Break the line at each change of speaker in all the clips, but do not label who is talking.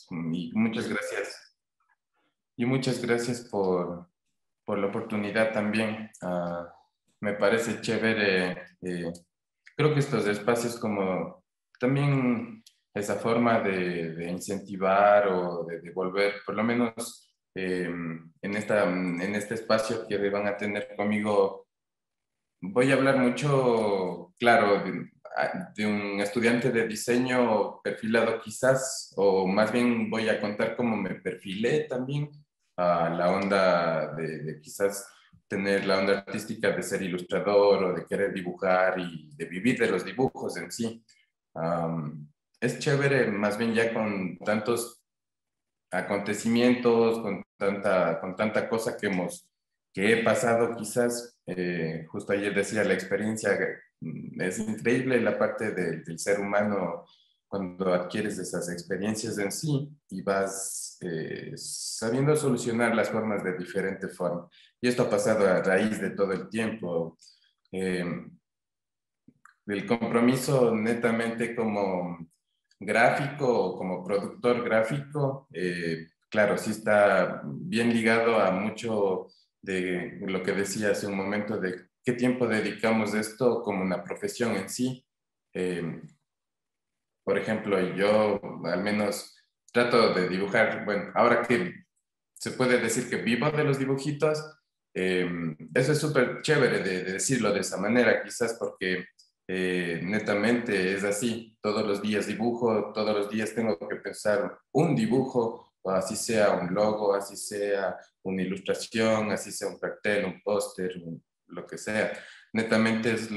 y muchas gracias. Y muchas gracias por la oportunidad también. Me parece chévere. Creo que estos espacios como también esa forma de incentivar o de devolver, por lo menos en este espacio que van a tener conmigo, voy a hablar mucho, claro, de un estudiante de diseño perfilado quizás, o más bien voy a contar cómo me perfilé también a la onda de quizás tener la onda artística de ser ilustrador o de querer dibujar y de vivir de los dibujos en sí. Um, es chévere más bien ya con tantos acontecimientos, con tanta cosa que he pasado quizás, justo ayer decía la experiencia, es increíble la parte del ser humano cuando adquieres esas experiencias en sí y vas sabiendo solucionar las formas de diferente forma. Y esto ha pasado a raíz de todo el tiempo. Eh, del compromiso netamente como gráfico o como productor gráfico, claro, sí está bien ligado a mucho de lo que decía hace un momento de qué tiempo dedicamos a esto como una profesión en sí. Eh, por ejemplo, yo al menos trato de dibujar, bueno, ahora que se puede decir que vivo de los dibujitos, eso es súper chévere de decirlo de esa manera, quizás porque netamente es así. Todos los días dibujo, todos los días tengo que pensar un dibujo, o así sea un logo, así sea una ilustración, así sea un cartel, un póster, lo que sea. Netamente es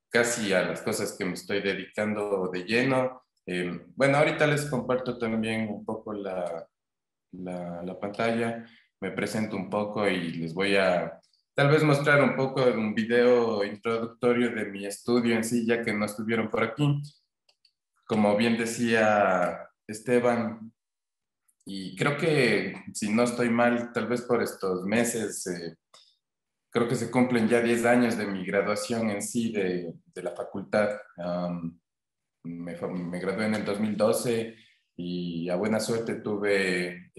casi a las cosas que me estoy dedicando de lleno. Bueno, ahorita les comparto también un poco la pantalla, me presento un poco y les voy a tal vez mostrar un poco un video introductorio de mi estudio en sí, ya que no estuvieron por aquí. Como bien decía Esteban, y creo que si no estoy mal, tal vez por estos meses, creo que se cumplen ya 10 años de mi graduación en sí de la facultad. Me gradué en el 2012 y a buena suerte tuve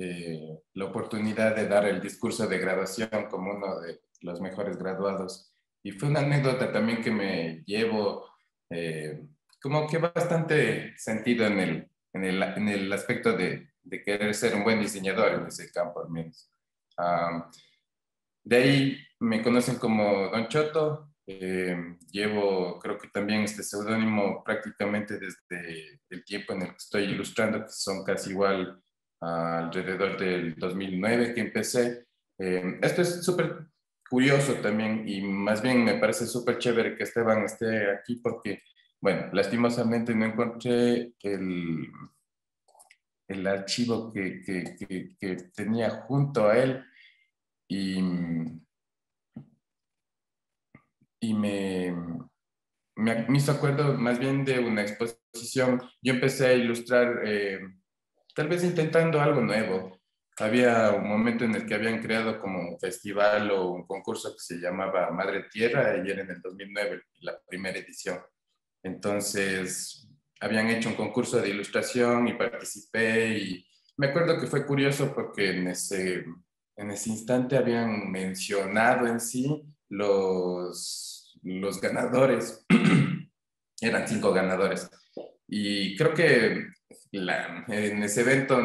la oportunidad de dar el discurso de graduación como uno de los mejores graduados. Y fue una anécdota también que me llevo eh, como que bastante sentido en el aspecto de querer ser un buen diseñador en ese campo al menos. Um, de ahí me conocen como Don Choto. Llevo, creo que también este seudónimo prácticamente desde el tiempo en el que estoy ilustrando, que son casi igual alrededor del 2009 que empecé. Esto es súper curioso también y más bien me parece súper chévere que Esteban esté aquí porque, bueno, lastimosamente no encontré el archivo que tenía junto a él y y me hizo acuerdo más bien de una exposición. Yo empecé a ilustrar, tal vez intentando algo nuevo. Había un momento en el que habían creado como un festival o un concurso que se llamaba Madre Tierra y era en el 2009, la primera edición. Entonces, habían hecho un concurso de ilustración y participé y me acuerdo que fue curioso porque en ese instante habían mencionado en sí los ganadores. Eran 5 ganadores. Y creo que en ese evento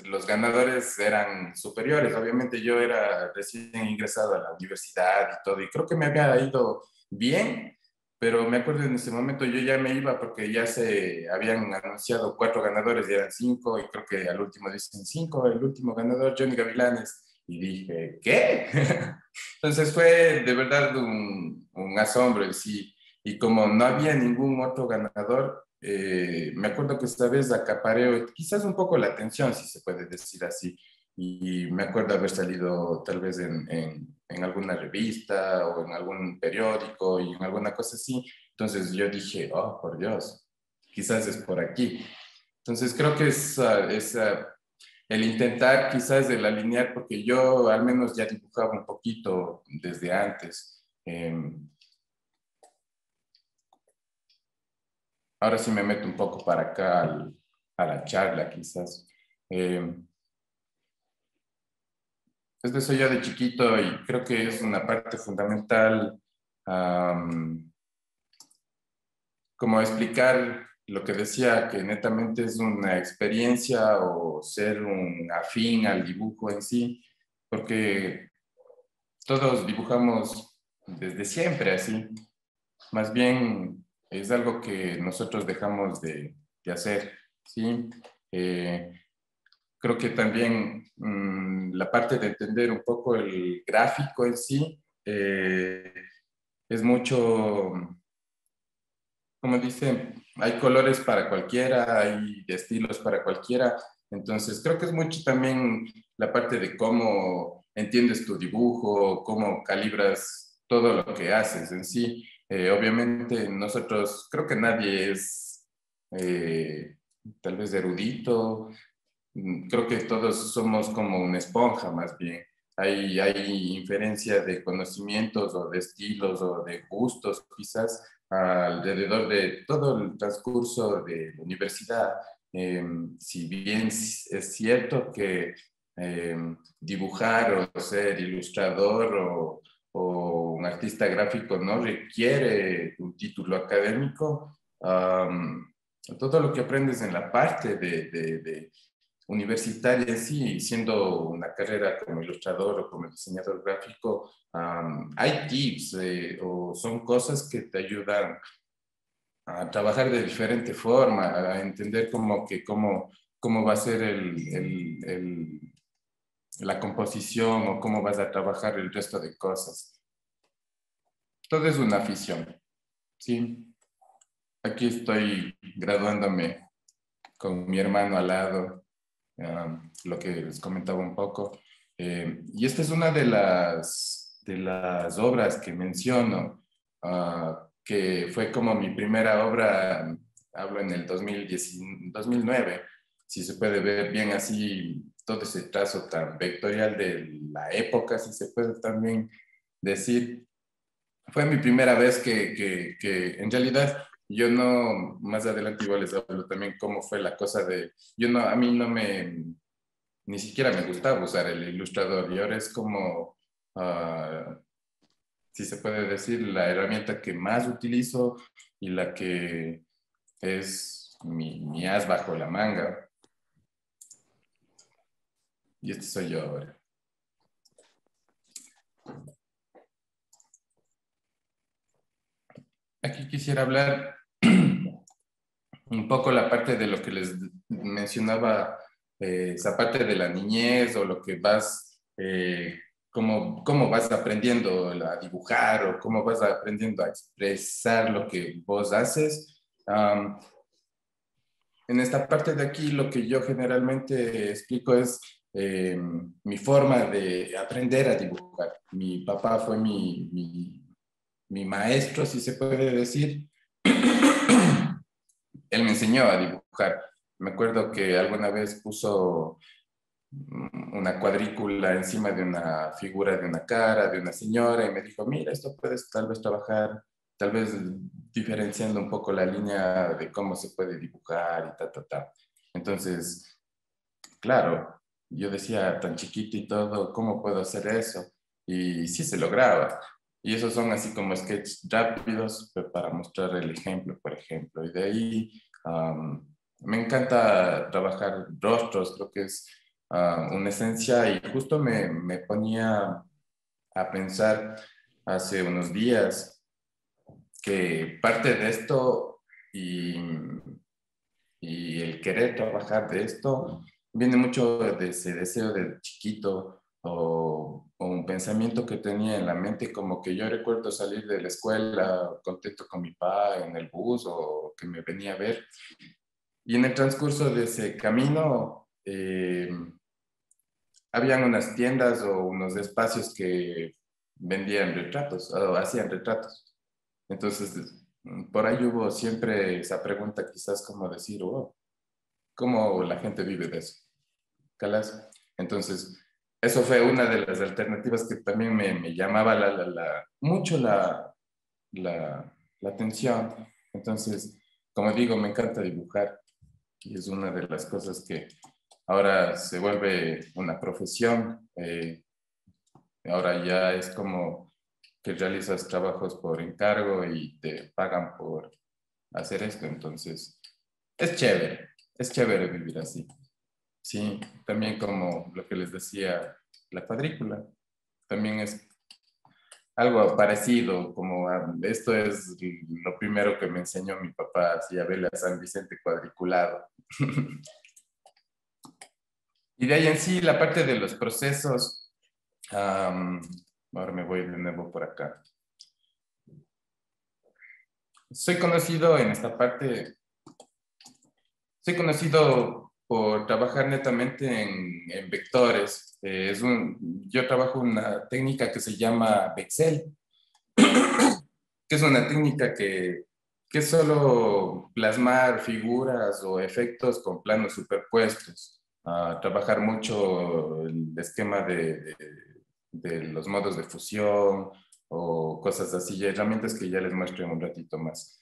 los ganadores eran superiores. Obviamente yo era recién ingresado a la universidad y todo, y creo que me había ido bien, pero me acuerdo en ese momento yo ya me iba porque ya se habían anunciado 4 ganadores y eran 5, y creo que al último dicen 5, el último ganador, Johnny Gavilanes. Y dije, ¿qué? Entonces fue de verdad un asombro en sí. Y como no había ningún otro ganador, me acuerdo que esta vez acaparé quizás un poco la atención, si se puede decir así. Y me acuerdo haber salido tal vez en alguna revista o en algún periódico y en alguna cosa así. Entonces yo dije, oh, por Dios, quizás es por aquí. Entonces creo que es el intentar quizás el alinear, porque yo al menos ya dibujaba un poquito desde antes. Ahora sí me meto un poco para acá a la charla, quizás. Este soy yo de chiquito y creo que es una parte fundamental como explicar lo que decía, que netamente es una experiencia o ser un afín al dibujo en sí, porque todos dibujamos desde siempre así. Más bien es algo que nosotros dejamos de hacer, ¿sí? Creo que también la parte de entender un poco el gráfico en sí es mucho, como dicen, hay colores para cualquiera, hay estilos para cualquiera. Entonces, creo que es mucho también la parte de cómo entiendes tu dibujo, cómo calibras todo lo que haces en sí. Obviamente, nosotros, creo que nadie es tal vez erudito. Creo que todos somos como una esponja, más bien. Hay inferencia de conocimientos o de estilos o de gustos, quizás, alrededor de todo el transcurso de la universidad. Si bien es cierto que dibujar o ser ilustrador o un artista gráfico no requiere un título académico, todo lo que aprendes en la parte de universitaria en sí, siendo una carrera como ilustrador o como diseñador gráfico, hay tips o son cosas que te ayudan a trabajar de diferente forma, a entender cómo va a ser la composición o cómo vas a trabajar el resto de cosas. Todo es una afición, ¿sí? Aquí estoy graduándome con mi hermano al lado, lo que les comentaba un poco. Y esta es una de las obras que menciono, que fue como mi primera obra, hablo en el 2010, 2009, si se puede ver bien así todo ese trazo tan vectorial de la época, si se puede también decir. Fue mi primera vez que en realidad yo no, más adelante igual les hablo también cómo fue la cosa de, yo no, a mí no me, ni siquiera me gustaba usar el ilustrador y ahora es como, si se puede decir, la herramienta que más utilizo y la que es mi as bajo la manga. Y este soy yo ahora. Aquí quisiera hablar un poco la parte de lo que les mencionaba, esa parte de la niñez o lo que vas, cómo vas aprendiendo a dibujar o cómo vas aprendiendo a expresar lo que vos haces. En esta parte de aquí lo que yo generalmente explico es mi forma de aprender a dibujar. Mi papá fue mi maestro, si se puede decir. Él me enseñó a dibujar. Me acuerdo que alguna vez puso una cuadrícula encima de una figura de una cara, de una señora, y me dijo, mira, esto puedes tal vez trabajar, tal vez diferenciando un poco la línea de cómo se puede dibujar y ta, ta, ta. Entonces, claro, yo decía, tan chiquito y todo, ¿cómo puedo hacer eso? Y sí se lograba. Y esos son así como sketches rápidos para mostrar el ejemplo, por ejemplo. Y de ahí me encanta trabajar rostros, creo que es una esencia. Y justo me ponía a pensar hace unos días que parte de esto y y el querer trabajar de esto viene mucho de ese deseo de chiquito o un pensamiento que tenía en la mente, como que yo recuerdo salir de la escuela contento con mi papá en el bus o que me venía a ver. Y en el transcurso de ese camino, habían unas tiendas o unos espacios que vendían retratos o hacían retratos. Entonces, por ahí hubo siempre esa pregunta, quizás como decir, oh, cómo la gente vive de eso. ¿Calas? Entonces, eso fue una de las alternativas que también me llamaba mucho la atención. Entonces, como digo, me encanta dibujar y es una de las cosas ahora se vuelve una profesión. Ahora ya es como que realizas trabajos por encargo y te pagan por hacer esto. Entonces, es chévere vivir así. Sí, también como lo que les decía, la cuadrícula, también es algo parecido, como esto es lo primero que me enseñó mi papá, así a verle a San Vicente cuadriculado. Y de ahí en sí, la parte de los procesos, ahora me voy de nuevo por acá. Soy conocido en esta parte, soy conocido por trabajar netamente en vectores. Yo trabajo una técnica que se llama Vexel, que es una técnica que es solo plasmar figuras o efectos con planos superpuestos. Trabajar mucho el esquema de los modos de fusión o cosas así, y herramientas que ya les muestro en un ratito más.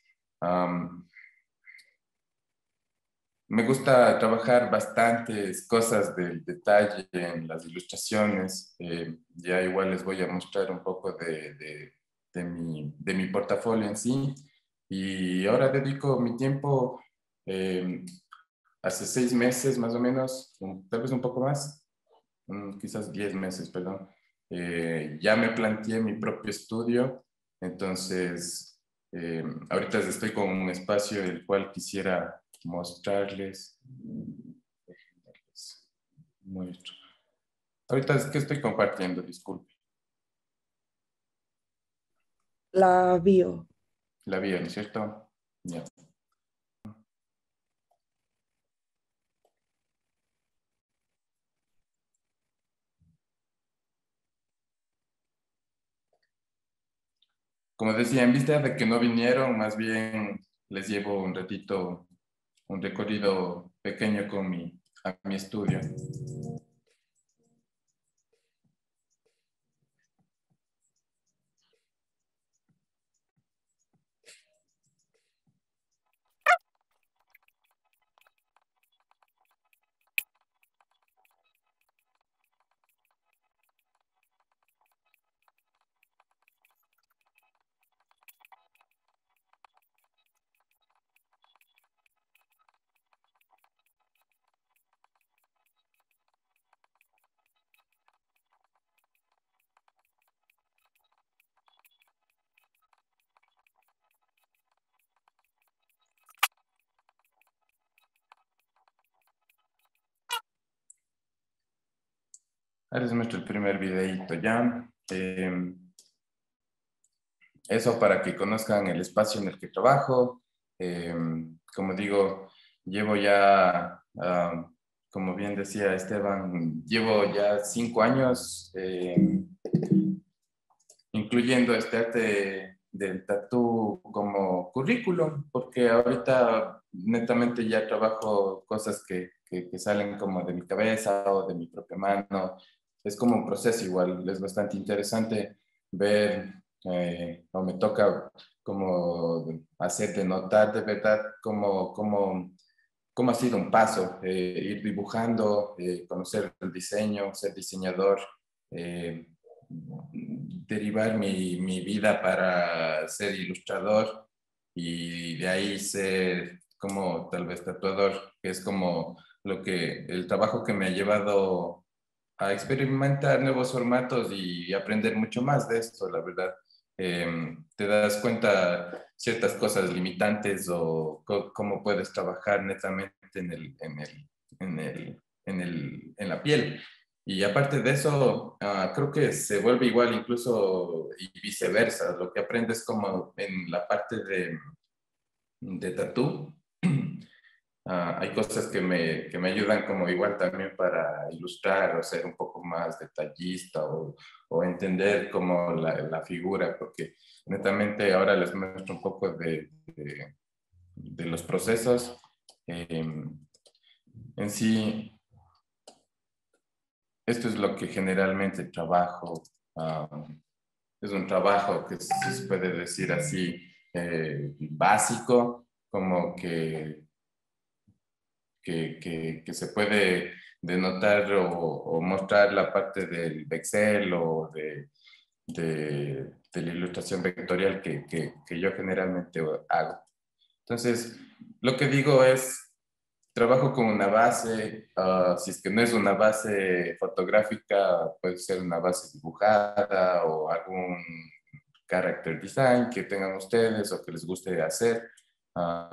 Me gusta trabajar bastantes cosas del detalle en las ilustraciones. Ya igual les voy a mostrar un poco de mi portafolio en sí. Y ahora dedico mi tiempo, eh, hace 6 meses más o menos, tal vez un poco más, quizás 10 meses, perdón. Ya me planteé mi propio estudio. Entonces, ahorita estoy con un espacio el cual quisiera mostrarles. Muestro. Ahorita es que estoy compartiendo, disculpe.
La bio.
La vieron, ¿cierto? Ya. Como decía, en vista de que no vinieron, más bien les llevo un ratito, un recorrido pequeño a mi estudio. Ahora les muestro el primer videito ya. Eso para que conozcan el espacio en el que trabajo. Eh, Como digo, llevo ya, como bien decía Esteban, llevo ya 5 años, incluyendo este arte del tatú como currículum, porque ahorita netamente ya trabajo cosas que salen como de mi cabeza o de mi propia mano. Es como un proceso igual, es bastante interesante ver, o me toca como hacerte notar de verdad cómo ha sido un paso, ir dibujando, conocer el diseño, ser diseñador, eh, derivar mi vida para ser ilustrador y de ahí ser como tal vez tatuador, que es como el trabajo que me ha llevado a experimentar nuevos formatos y aprender mucho más de esto, la verdad. Te das cuenta ciertas cosas limitantes o cómo puedes trabajar netamente en la piel. Y aparte de eso, creo que se vuelve igual incluso y viceversa. Lo que aprendes como en la parte de tatú, hay cosas que me ayudan como igual también para ilustrar o ser un poco más detallista o entender como la figura, porque netamente ahora les muestro un poco de los procesos. En sí, esto es lo que generalmente trabajo. Es un trabajo que se puede decir así, básico, como que se puede de notar o mostrar la parte del Excel o de la ilustración vectorial que yo generalmente hago. Entonces, lo que digo es, trabajo con una base, si es que no es una base fotográfica, puede ser una base dibujada o algún character design que tengan ustedes o que les guste hacer.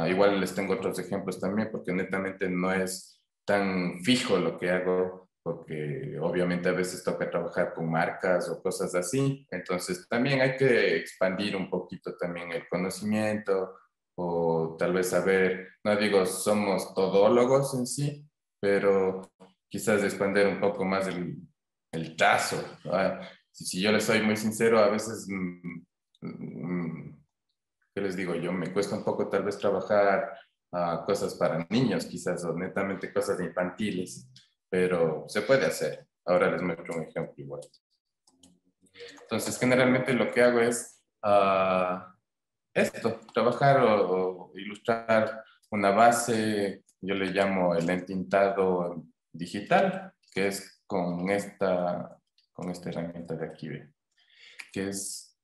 Igual les tengo otros ejemplos también, porque netamente no es tan fijo lo que hago, porque obviamente a veces toca trabajar con marcas o cosas así. Entonces también hay que expandir un poquito también el conocimiento o tal vez saber, no digo somos todólogos en sí, pero quizás expandir un poco más el trazo. Si yo les soy muy sincero, a veces ¿qué les digo yo? Me cuesta un poco tal vez trabajar cosas para niños, quizás, o netamente cosas infantiles, pero se puede hacer. Ahora les muestro un ejemplo igual. Entonces, generalmente lo que hago es esto, trabajar o ilustrar una base, yo le llamo el entintado digital, que es con esta herramienta de aquí, ¿ve? Que es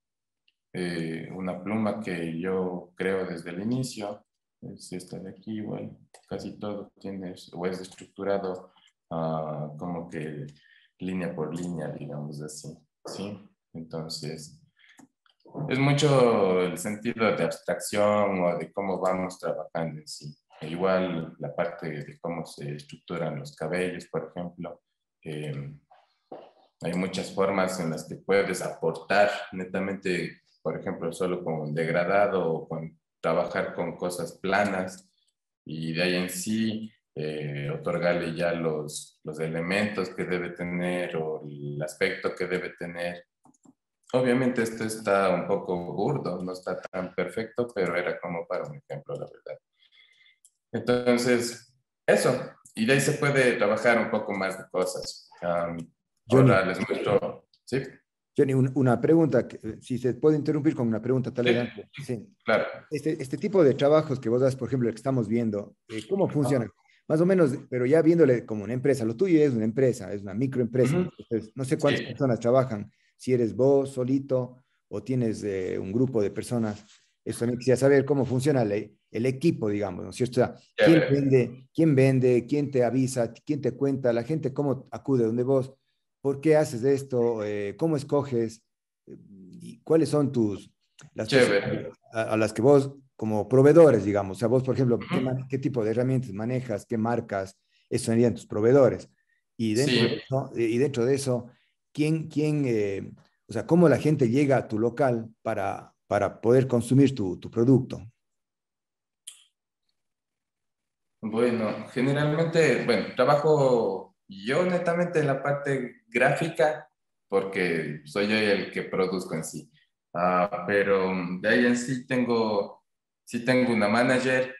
una pluma que yo creo desde el inicio, es esta de aquí, igual, casi todo tiene o es estructurado como que línea por línea, digamos así, ¿sí? Entonces, es mucho el sentido de abstracción o de cómo vamos trabajando en sí. E igual la parte de cómo se estructuran los cabellos, por ejemplo. Hay muchas formas en las que puedes aportar netamente, por ejemplo, solo con degradado o con trabajar con cosas planas y de ahí en sí otorgarle ya los elementos que debe tener o el aspecto que debe tener. Obviamente esto está un poco burdo, no está tan perfecto, pero era como para un ejemplo, la verdad. Entonces, eso. Y de ahí se puede trabajar un poco más de cosas.
Johnny,
Ahora les muestro. ¿Sí?
Johnny, una pregunta, si se puede interrumpir con una pregunta tal
Sí,
vez antes. Sí.
claro.
Este tipo de trabajos que vos das, por ejemplo, el que estamos viendo, ¿cómo
Ah,
funciona? Más o menos, pero ya viéndole como una empresa, lo tuyo es una empresa, es una microempresa.
ujú.
Entonces, no sé cuántas
Sí,
personas trabajan, si eres vos solito o tienes un grupo de personas. Eso también quisiera saber cómo funciona el equipo, digamos, ¿no es cierto? O sea,
chévere.
quién vende, quién te avisa, quién te cuenta, la gente cómo acude donde vos, por qué haces esto, cómo escoges, y cuáles son las personas
Chévere.
a las que vos, como proveedores, digamos, o sea, vos, por ejemplo,
Ujú.
qué tipo de herramientas manejas, qué marcas, esos serían tus proveedores.
Sí,
Y dentro de eso, o sea, cómo la gente llega a tu local para poder consumir tu producto.
bueno, generalmente, bueno, trabajo yo netamente en la parte gráfica porque soy yo el que produzco en sí. Pero de ahí en sí tengo una manager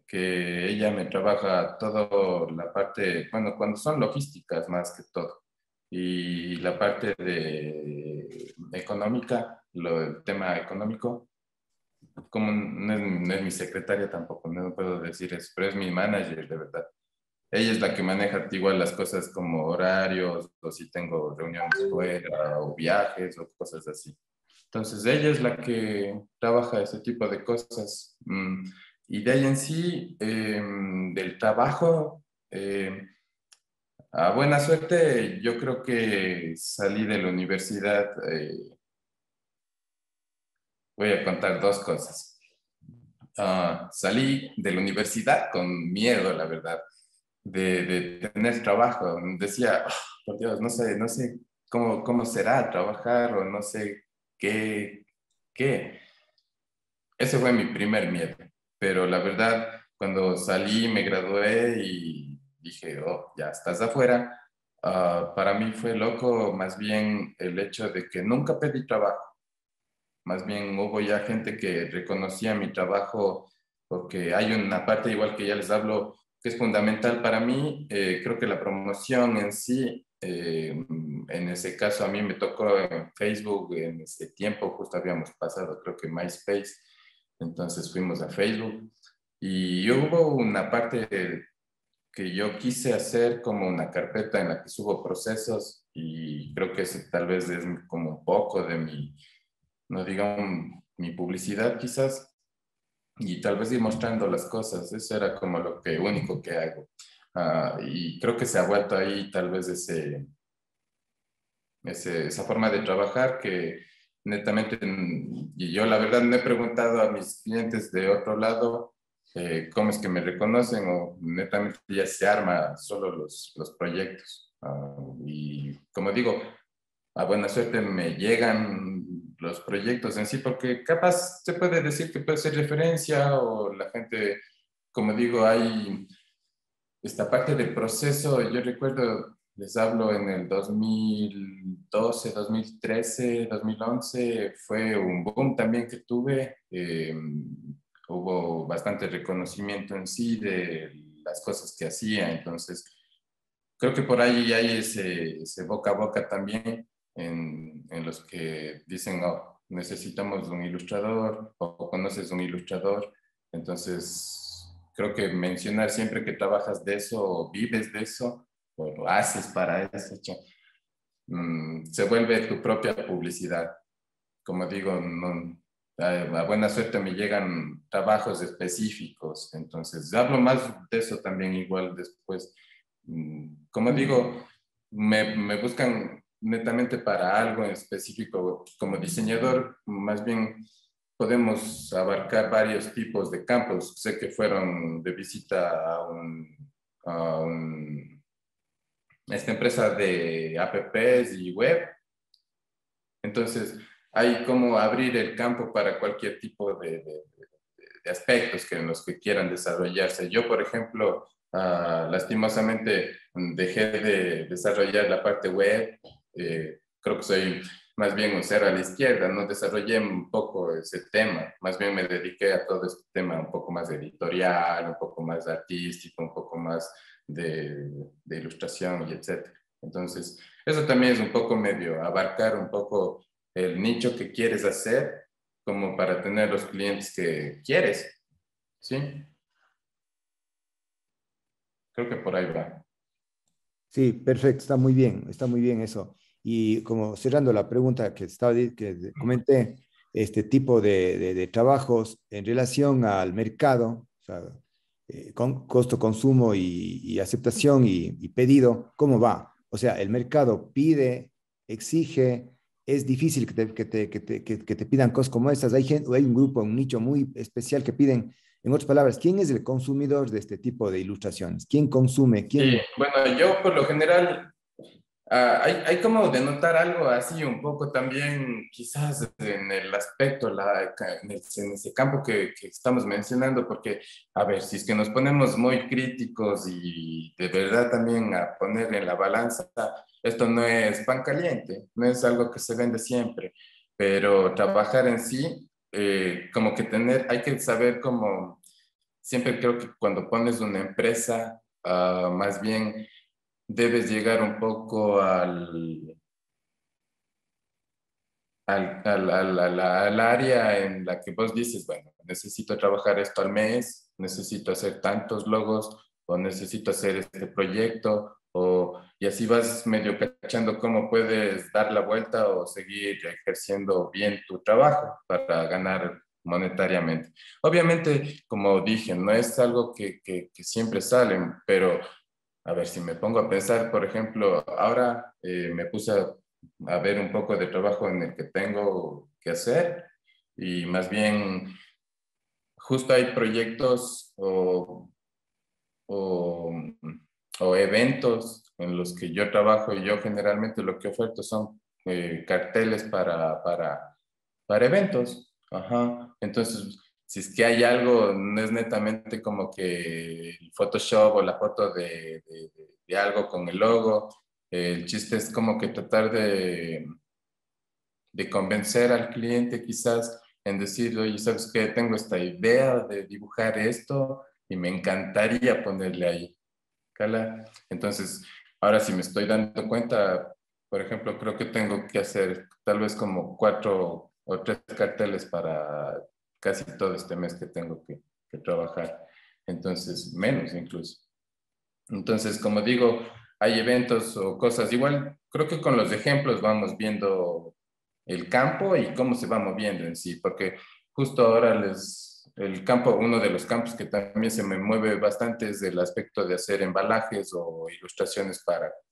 que ella me trabaja toda la parte, bueno, cuando son logísticas más que todo. Y la parte de económica, el tema económico, como no es mi secretaria tampoco, no puedo decir eso, pero es mi manager de verdad. Ella es la que maneja igual las cosas como horarios, o si tengo reuniones fuera, o viajes, o cosas así. Entonces, ella es la que trabaja ese tipo de cosas. Y de ahí en sí, del trabajo, a buena suerte, yo creo que salí de la universidad. Voy a contar dos cosas. Salí de la universidad con miedo, la verdad, de tener trabajo. Decía, "Ah, por Dios, no sé cómo será trabajar o no sé qué. Ese fue mi primer miedo. Pero la verdad, cuando salí, me gradué y dije, oh, ya estás afuera, para mí fue loco más bien el hecho de que nunca pedí trabajo. Más bien hubo ya gente que reconocía mi trabajo porque hay una parte, igual que ya les hablo, que es fundamental para mí. Creo que la promoción en sí, en ese caso a mí me tocó en Facebook, en ese tiempo justo habíamos pasado, creo que MySpace, entonces fuimos a Facebook y hubo una parte que yo quise hacer como una carpeta en la que subo procesos y creo que ese tal vez es como un poco de mi, no digamos, mi publicidad quizás, y tal vez ir mostrando las cosas. Eso era como lo que único que hago. Y creo que se ha vuelto ahí tal vez esa forma de trabajar que netamente, y yo la verdad me he preguntado a mis clientes de otro lado cómo es que me reconocen o netamente ya se arma solo los proyectos. Y como digo, a buena suerte me llegan los proyectos en sí, porque capaz se puede decir que puede ser referencia o la gente, como digo, hay esta parte del proceso. Yo recuerdo, les hablo en el 2012, 2013, 2011, fue un boom también que tuve. Hubo bastante reconocimiento en sí de las cosas que hacía, entonces creo que por ahí hay ese boca a boca también en los que dicen, oh, necesitamos un ilustrador o conoces un ilustrador. Entonces, creo que mencionar siempre que trabajas de eso o vives de eso o lo haces para eso, se vuelve tu propia publicidad. Como digo, no, a buena suerte me llegan trabajos específicos, entonces hablo más de eso también igual después. Como digo, me buscan netamente para algo en específico. Como diseñador, más bien podemos abarcar varios tipos de campos. Sé que fueron de visita a esta empresa de apps y web, entonces hay como abrir el campo para cualquier tipo de aspectos que en los que quieran desarrollarse. Yo, por ejemplo, lastimosamente dejé de desarrollar la parte web. Creo que soy más bien un cero a la izquierda, no desarrollé un poco ese tema, más bien me dediqué a todo este tema un poco más editorial, un poco más artístico, un poco más de ilustración y etcétera. Entonces, eso también es un poco medio abarcar un poco el nicho que quieres hacer como para tener los clientes que quieres, ¿sí? Creo que por ahí va.
Sí, perfecto, está muy bien eso. Y como cerrando la pregunta que comenté, este tipo de trabajos en relación al mercado, o sea, con costo, consumo y aceptación y pedido, ¿cómo va? O sea, el mercado pide, exige, es difícil que te pidan cosas como estas. Hay gente, hay un grupo, un nicho muy especial que piden, en otras palabras, ¿quién es el consumidor de este tipo de ilustraciones? ¿Quién consume?
Sí,
¿Quién?
bueno, yo por lo general, hay como de notar algo así un poco también, quizás en el aspecto, en ese campo que estamos mencionando, porque, a ver, si es que nos ponemos muy críticos y de verdad también a poner en la balanza, esto no es pan caliente, no es algo que se vende siempre, pero trabajar en sí, como que hay que saber como, siempre creo que cuando pones una empresa, más bien debes llegar un poco al área en la que vos dices, bueno, necesito trabajar esto al mes, necesito hacer tantos logos o necesito hacer este proyecto y así vas medio cachando cómo puedes dar la vuelta o seguir ejerciendo bien tu trabajo para ganar monetariamente. Obviamente, como dije, no es algo que siempre salen, pero a ver, si me pongo a pensar, por ejemplo, ahora me puse a ver un poco de trabajo en el que tengo que hacer y más bien justo hay proyectos o, o eventos en los que yo trabajo y yo generalmente lo que oferto son carteles para eventos. Ajá. Entonces, si es que hay algo, no es netamente como que el Photoshop o la foto de algo con el logo. El chiste es como que tratar de convencer al cliente quizás en decir, oye, ¿sabes qué? Tengo esta idea de dibujar esto y me encantaría ponerle ahí. Cala. Entonces, ahora sí me estoy dando cuenta, por ejemplo, creo que tengo que hacer tal vez como 4 o 3 carteles para casi todo este mes que tengo que trabajar. Entonces, menos incluso. Entonces, como digo, hay eventos o cosas. Igual, creo que con los ejemplos vamos viendo el campo y cómo se va moviendo en sí, porque justo ahora el campo, uno de los campos que también se me mueve bastante es el aspecto de hacer embalajes o ilustraciones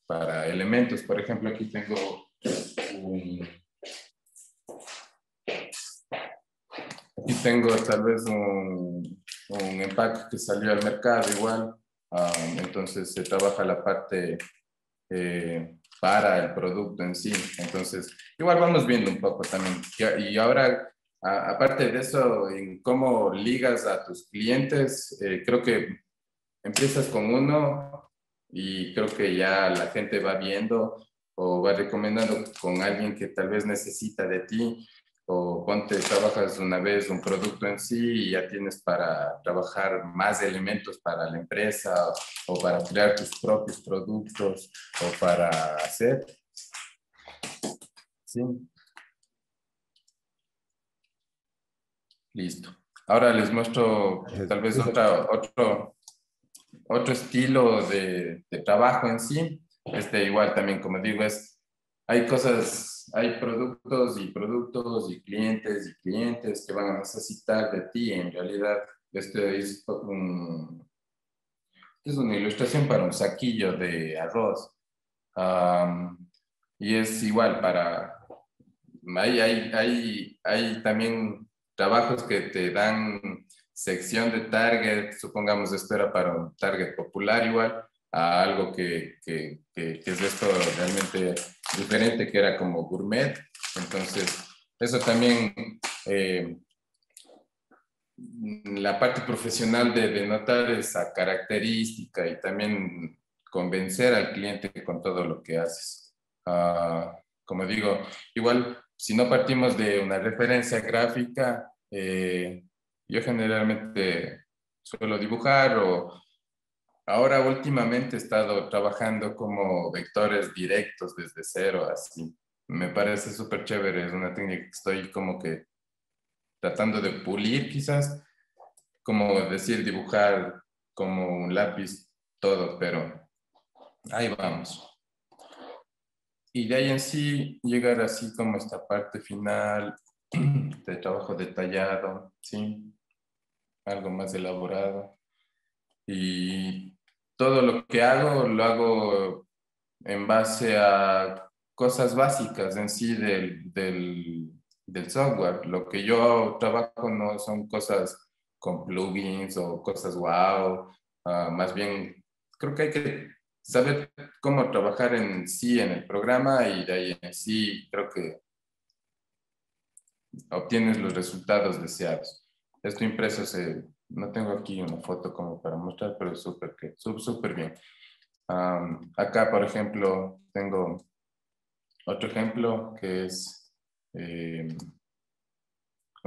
para elementos. Por ejemplo, aquí tengo un, aquí tengo tal vez un empaque que salió al mercado igual. Entonces se trabaja la parte para el producto en sí. Entonces, igual vamos viendo un poco también. Y ahora, aparte de eso, en cómo ligas a tus clientes, creo que empiezas con uno y creo que ya la gente va viendo o va recomendando con alguien que tal vez necesita de ti, o ponte, trabajas una vez un producto en sí y ya tienes para trabajar más elementos para la empresa o para crear tus propios productos o para hacer. Sí, listo. Ahora les muestro tal vez otro estilo de trabajo en sí. Igual también, como digo, hay cosas, hay productos y clientes que van a necesitar de ti. En realidad, es una ilustración para un saquillo de arroz. Um, y es igual hay también trabajos que te dan sección de target, supongamos esto era para un target popular igual, a algo que es esto realmente diferente, que era como gourmet. Entonces, eso también, la parte profesional de notar esa característica y también convencer al cliente con todo lo que haces. Como digo, igual si no partimos de una referencia gráfica, yo generalmente suelo dibujar o ahora últimamente he estado trabajando como vectores directos desde cero, así. Me parece súper chévere, es una técnica que estoy como que tratando de pulir quizás, como decir, dibujar como un lápiz todo, pero ahí vamos. Y de ahí en sí llegar así como esta parte final de trabajo detallado, ¿sí? Algo más elaborado. Y todo lo que hago, lo hago en base a cosas básicas en sí del software. Lo que yo trabajo no son cosas con plugins o cosas wow. Más bien, creo que hay que saber cómo trabajar en sí en el programa y de ahí en sí creo que obtienes los resultados deseados. Esto impreso no tengo aquí una foto como para mostrar, pero es súper bien. Acá, por ejemplo, tengo otro ejemplo que es un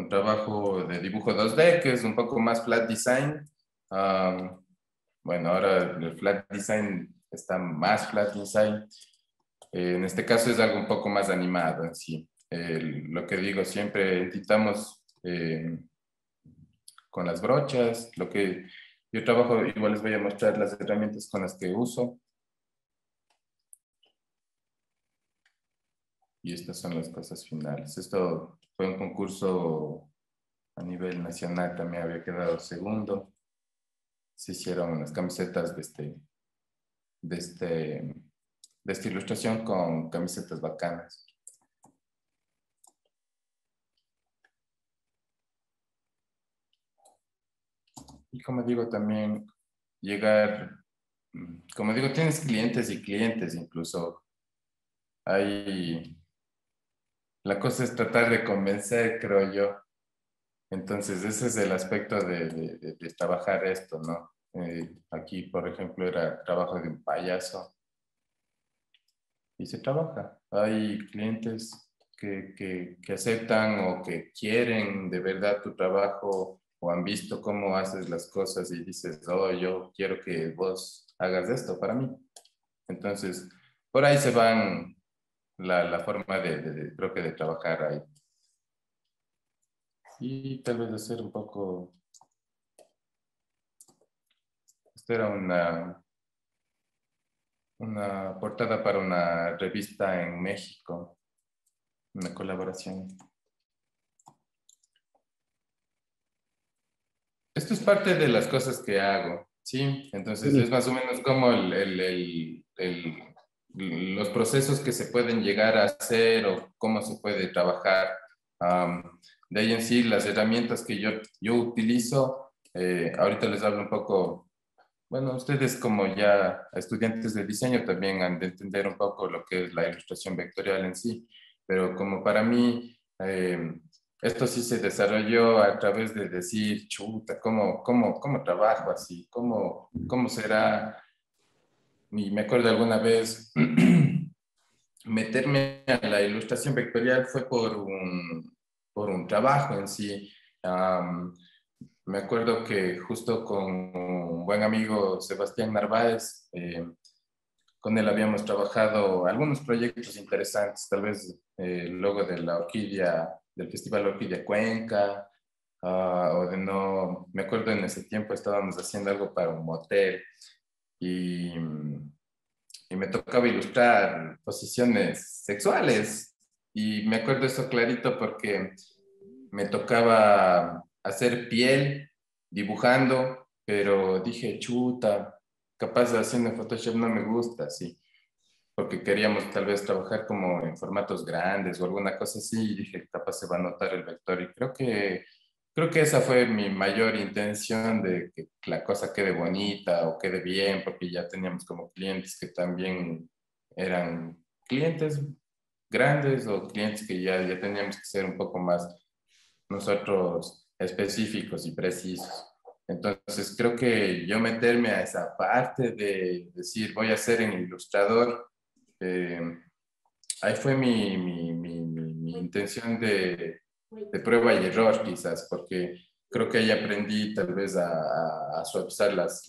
trabajo de dibujo 2D, que es un poco más flat design. Bueno, ahora el flat design está más flat design. En este caso es algo un poco más animado en sí. Lo que digo, siempre intentamos con las brochas, lo que yo trabajo, igual les voy a mostrar las herramientas con las que uso. Y estas son las cosas finales. Esto fue un concurso a nivel nacional, también había quedado segundo. Se hicieron unas camisetas de, este, de esta ilustración con camisetas bacanas. Y como digo, también llegar, como digo, tienes clientes y clientes incluso. La cosa es tratar de convencer, creo yo. Entonces, ese es el aspecto de trabajar esto, ¿no? Aquí, por ejemplo, era trabajo de un payaso y se trabaja. Hay clientes que aceptan o que quieren de verdad tu trabajo o han visto cómo haces las cosas y dices, oh, yo quiero que vos hagas esto para mí. Entonces, por ahí se van la forma creo que de trabajar ahí. Y tal vez hacer un poco, esto era una portada para una revista en México, una colaboración. Esto es parte de las cosas que hago, ¿sí? Entonces es más o menos como los procesos que se pueden llegar a hacer o cómo se puede trabajar. De ahí en sí, las herramientas que yo utilizo, ahorita les hablo un poco, bueno, ustedes como ya estudiantes de diseño también han de entender un poco lo que es la ilustración vectorial en sí, pero como para mí, esto sí se desarrolló a través de decir, chuta, ¿cómo trabajo así? ¿Cómo será? Y me acuerdo alguna vez meterme a la ilustración vectorial fue por un trabajo en sí. Me acuerdo que justo con un buen amigo, Sebastián Narváez, con él habíamos trabajado algunos proyectos interesantes, tal vez el logo de la orquídea, del Festival Orquídea Cuenca, o de no, me acuerdo en ese tiempo estábamos haciendo algo para un motel y, y me tocaba ilustrar posiciones sexuales. Y me acuerdo eso clarito porque me tocaba hacer piel dibujando, pero dije, chuta, capaz de haciendo en Photoshop no me gusta, sí, porque queríamos tal vez trabajar como en formatos grandes o alguna cosa así, y dije, capaz se va a notar el vector, y creo que esa fue mi mayor intención de que la cosa quede bonita o quede bien, porque ya teníamos como clientes que también eran clientes grandes o clientes que ya teníamos que ser un poco más nosotros específicos y precisos. Entonces, creo que yo meterme a esa parte de decir, voy a ser en ilustrador, eh, ahí fue mi intención de prueba y error, quizás, porque creo que ahí aprendí tal vez a suavizar las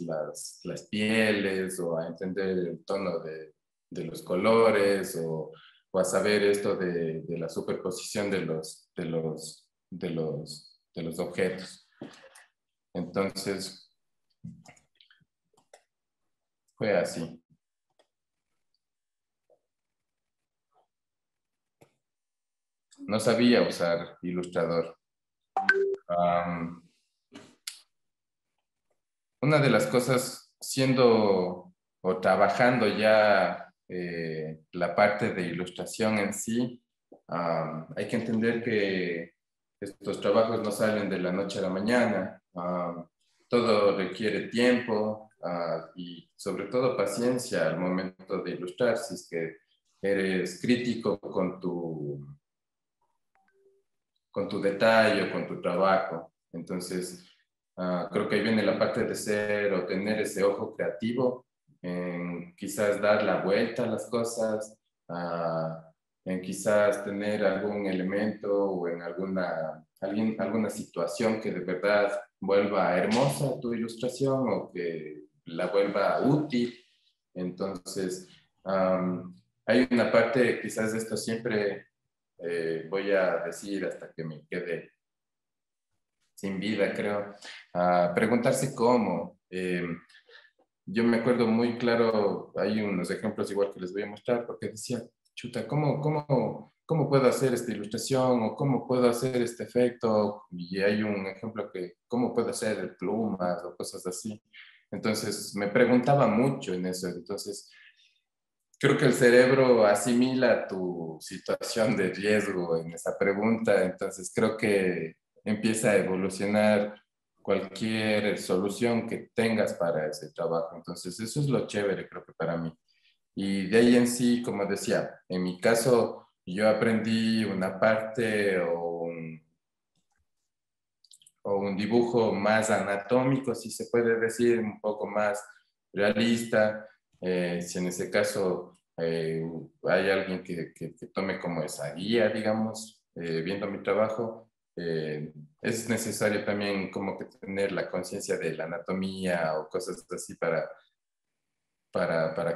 pieles o a entender el tono de los colores o a saber esto de la superposición de los objetos. Entonces, fue así. No sabía usar Illustrator. Una de las cosas, siendo o trabajando ya la parte de ilustración en sí, hay que entender que estos trabajos no salen de la noche a la mañana. Todo requiere tiempo y sobre todo paciencia al momento de ilustrar, si es que eres crítico con tu detalle o con tu trabajo. Entonces, creo que ahí viene la parte de ser o tener ese ojo creativo, en quizás dar la vuelta a las cosas, en quizás tener algún elemento o en alguna situación que de verdad vuelva hermosa tu ilustración o que la vuelva útil. Entonces, hay una parte, quizás de esto siempre voy a decir hasta que me quede sin vida, creo, preguntarse cómo. Yo me acuerdo muy claro, hay unos ejemplos igual que les voy a mostrar, porque decía, chuta, ¿cómo puedo hacer esta ilustración o cómo puedo hacer este efecto? Y hay un ejemplo que, ¿cómo puedo hacer plumas o cosas así? Entonces, me preguntaba mucho en eso. Entonces, creo que el cerebro asimila tu situación de riesgo en esa pregunta, entonces creo que empieza a evolucionar cualquier solución que tengas para ese trabajo. Entonces eso es lo chévere, creo que para mí. Y de ahí en sí, como decía, en mi caso yo aprendí una parte o un dibujo más anatómico, si se puede decir, un poco más realista. Si en ese caso hay alguien que tome como esa guía, digamos, viendo mi trabajo, es necesario también como que tener la conciencia de la anatomía o cosas así para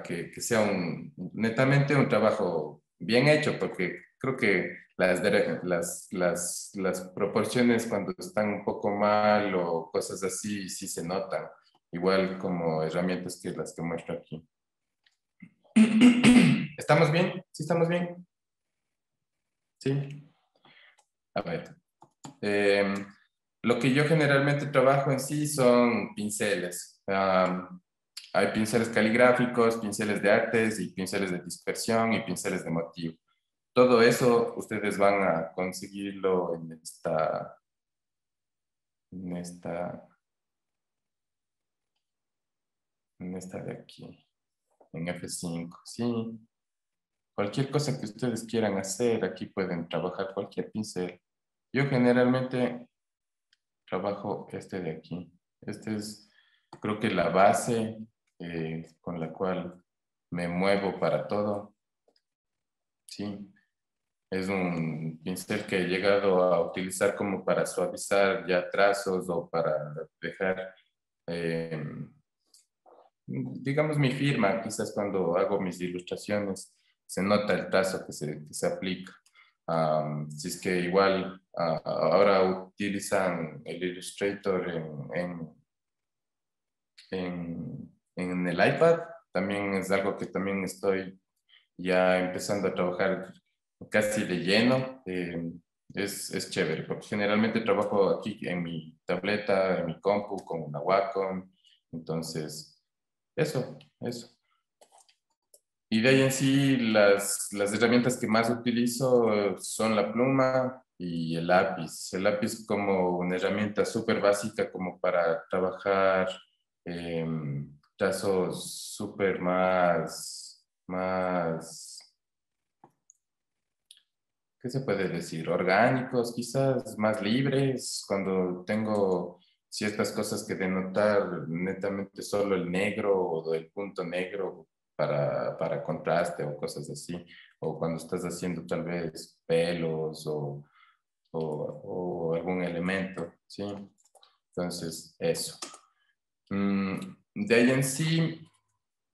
que sea netamente un trabajo bien hecho, porque creo que las proporciones cuando están un poco mal o cosas así, sí se notan, igual como herramientas que las que muestro aquí. ¿Estamos bien? ¿Sí estamos bien? Sí. A ver. Lo que yo generalmente trabajo en sí son pinceles. Hay pinceles caligráficos, pinceles de artes y pinceles de dispersión y pinceles de motivo. Todo eso ustedes van a conseguirlo en esta de aquí, en F5, sí. Cualquier cosa que ustedes quieran hacer, aquí pueden trabajar cualquier pincel. Yo generalmente trabajo este de aquí. Este es, creo que la base con la cual me muevo para todo. Sí. Es un pincel que he llegado a utilizar como para suavizar ya trazos o para dejar, digamos, mi firma. Quizás cuando hago mis ilustraciones se nota el trazo que se aplica. Si es que igual ahora utilizan el Illustrator en el iPad, también es algo que también estoy ya empezando a trabajar casi de lleno. Es chévere, porque generalmente trabajo aquí en mi tableta, en mi compu, con una Wacom. Entonces, eso. Y de ahí en sí, las herramientas que más utilizo son la pluma y el lápiz. El lápiz como una herramienta súper básica como para trabajar trazos súper ¿qué se puede decir? Orgánicos, quizás más libres, cuando tengo ciertas cosas que denotar netamente solo el negro o el punto negro para contraste o cosas así, o cuando estás haciendo tal vez pelos o algún elemento, ¿sí? Entonces, eso. De ahí en sí,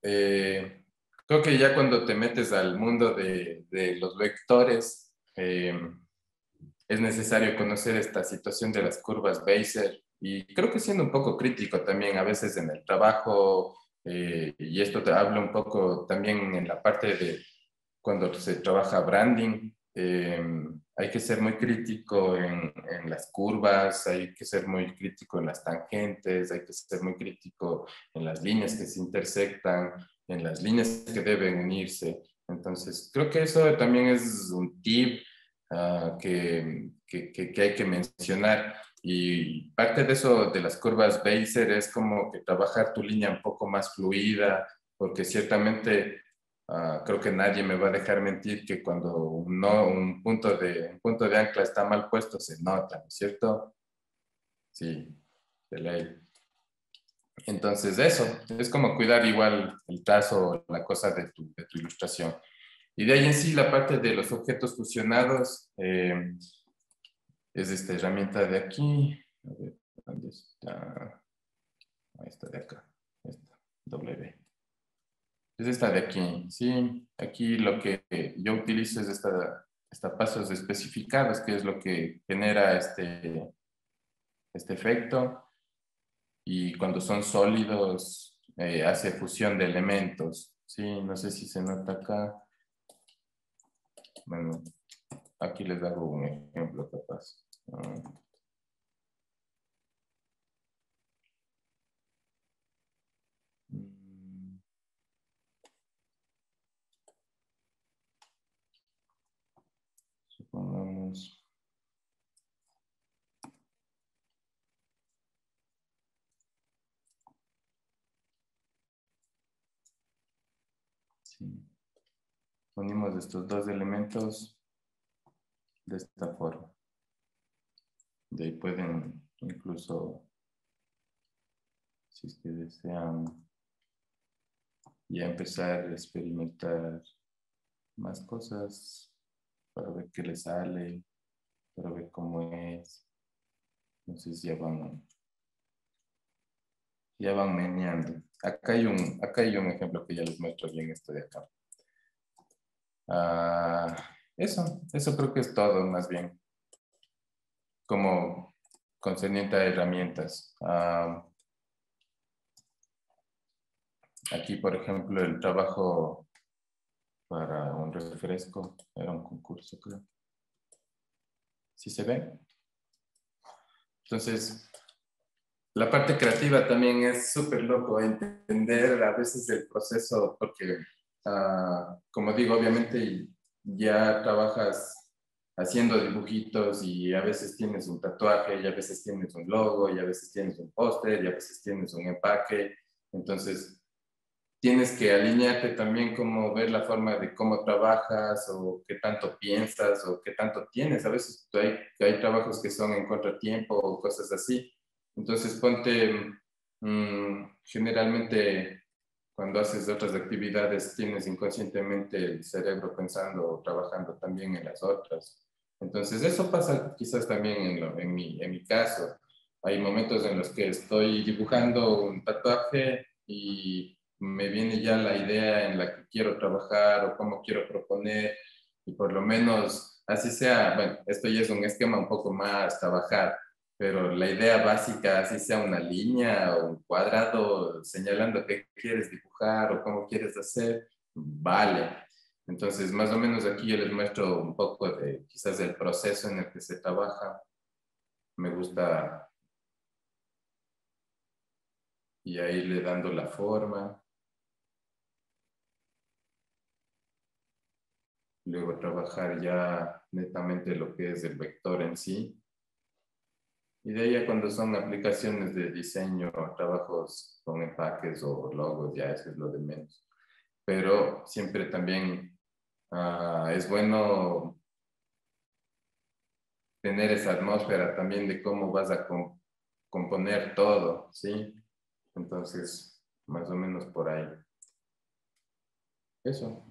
creo que ya cuando te metes al mundo de los vectores, es necesario conocer esta situación de las curvas Beiser y creo que siendo un poco crítico también a veces en el trabajo, y esto te habla un poco también en la parte de cuando se trabaja branding, hay que ser muy crítico en las curvas, hay que ser muy crítico en las tangentes, hay que ser muy crítico en las líneas que se intersectan, en las líneas que deben unirse. Entonces, creo que eso también es un tip que hay que mencionar. Y parte de eso de las curvas Beiser es como que trabajar tu línea un poco más fluida, porque ciertamente creo que nadie me va a dejar mentir que cuando un punto de ancla está mal puesto se nota, ¿no es cierto? Sí, de ley. Entonces eso, es como cuidar igual el trazo, la cosa de tu ilustración. Y de ahí en sí la parte de los objetos fusionados es esta herramienta de aquí. A ver, ¿dónde está? Ahí está de acá. Esta, W. Es esta de aquí, sí. Aquí lo que yo utilizo es esta pasos especificados, que es lo que genera este efecto. Y cuando son sólidos, hace fusión de elementos. Sí, no sé si se nota acá. Bueno, aquí les hago un ejemplo capaz. Supongamos. Sí. Unimos estos dos elementos de esta forma. De ahí pueden incluso, si es que desean, ya empezar a experimentar más cosas para ver qué les sale, para ver cómo es. Entonces ya van meneando. Acá hay un ejemplo que ya les muestro bien esto de acá. Eso creo que es todo más bien, como concerniente a herramientas. Aquí, por ejemplo, el trabajo para un refresco. Era un concurso, creo. ¿Sí se ve? Entonces, la parte creativa también es súper loco entender a veces el proceso, porque, como digo, obviamente ya trabajas haciendo dibujitos y a veces tienes un tatuaje, y a veces tienes un logo, y a veces tienes un póster, y a veces tienes un empaque. Entonces, tienes que alinearte también como ver la forma de cómo trabajas o qué tanto piensas o qué tanto tienes. A veces hay trabajos que son en contratiempo o cosas así. Entonces ponte, generalmente cuando haces otras actividades tienes inconscientemente el cerebro pensando o trabajando también en las otras. Entonces eso pasa quizás también en mi caso. Hay momentos en los que estoy dibujando un tatuaje y me viene ya la idea en la que quiero trabajar o cómo quiero proponer, y por lo menos así sea, bueno, esto ya es un esquema un poco más trabajar, pero la idea básica, así sea una línea o un cuadrado señalando qué quieres dibujar o cómo quieres hacer, vale. Entonces, más o menos aquí yo les muestro un poco de quizás el proceso en el que se trabaja. Me gusta y ahí le dando la forma. Luego trabajar ya netamente lo que es el vector en sí. Y de ahí ya cuando son aplicaciones de diseño, trabajos con empaques o logos, ya eso es lo de menos. Pero siempre también es bueno tener esa atmósfera también de cómo vas a componer todo, ¿sí? Entonces, más o menos por ahí. Eso.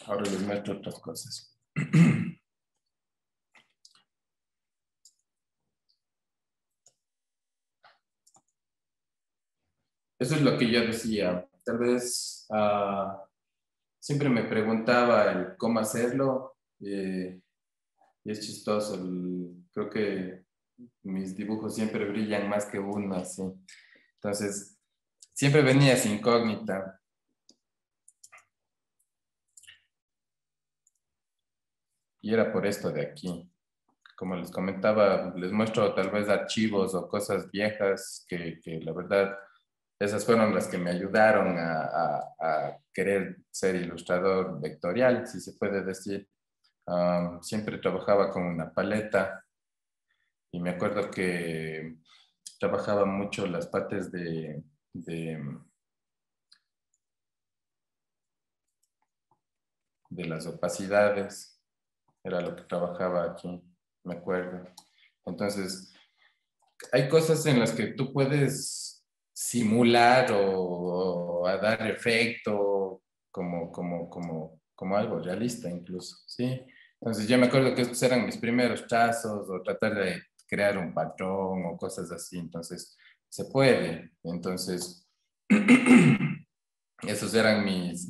Ahora les muestro otras cosas. Eso es lo que yo decía. Tal vez siempre me preguntaba el cómo hacerlo, y es chistoso. Creo que mis dibujos siempre brillan más que uno, así. Entonces, siempre venía esa incógnita. Y era por esto de aquí. Como les comentaba, les muestro tal vez archivos o cosas viejas que la verdad, esas fueron las que me ayudaron a querer ser ilustrador vectorial, si se puede decir. Siempre trabajaba con una paleta y me acuerdo que trabajaba mucho las partes de las opacidades. Era lo que trabajaba aquí, me acuerdo. Entonces, hay cosas en las que tú puedes simular o a dar efecto como algo realista incluso, ¿sí? Entonces yo me acuerdo que estos eran mis primeros trazos o tratar de crear un patrón o cosas así, entonces se puede. Entonces, esos eran mis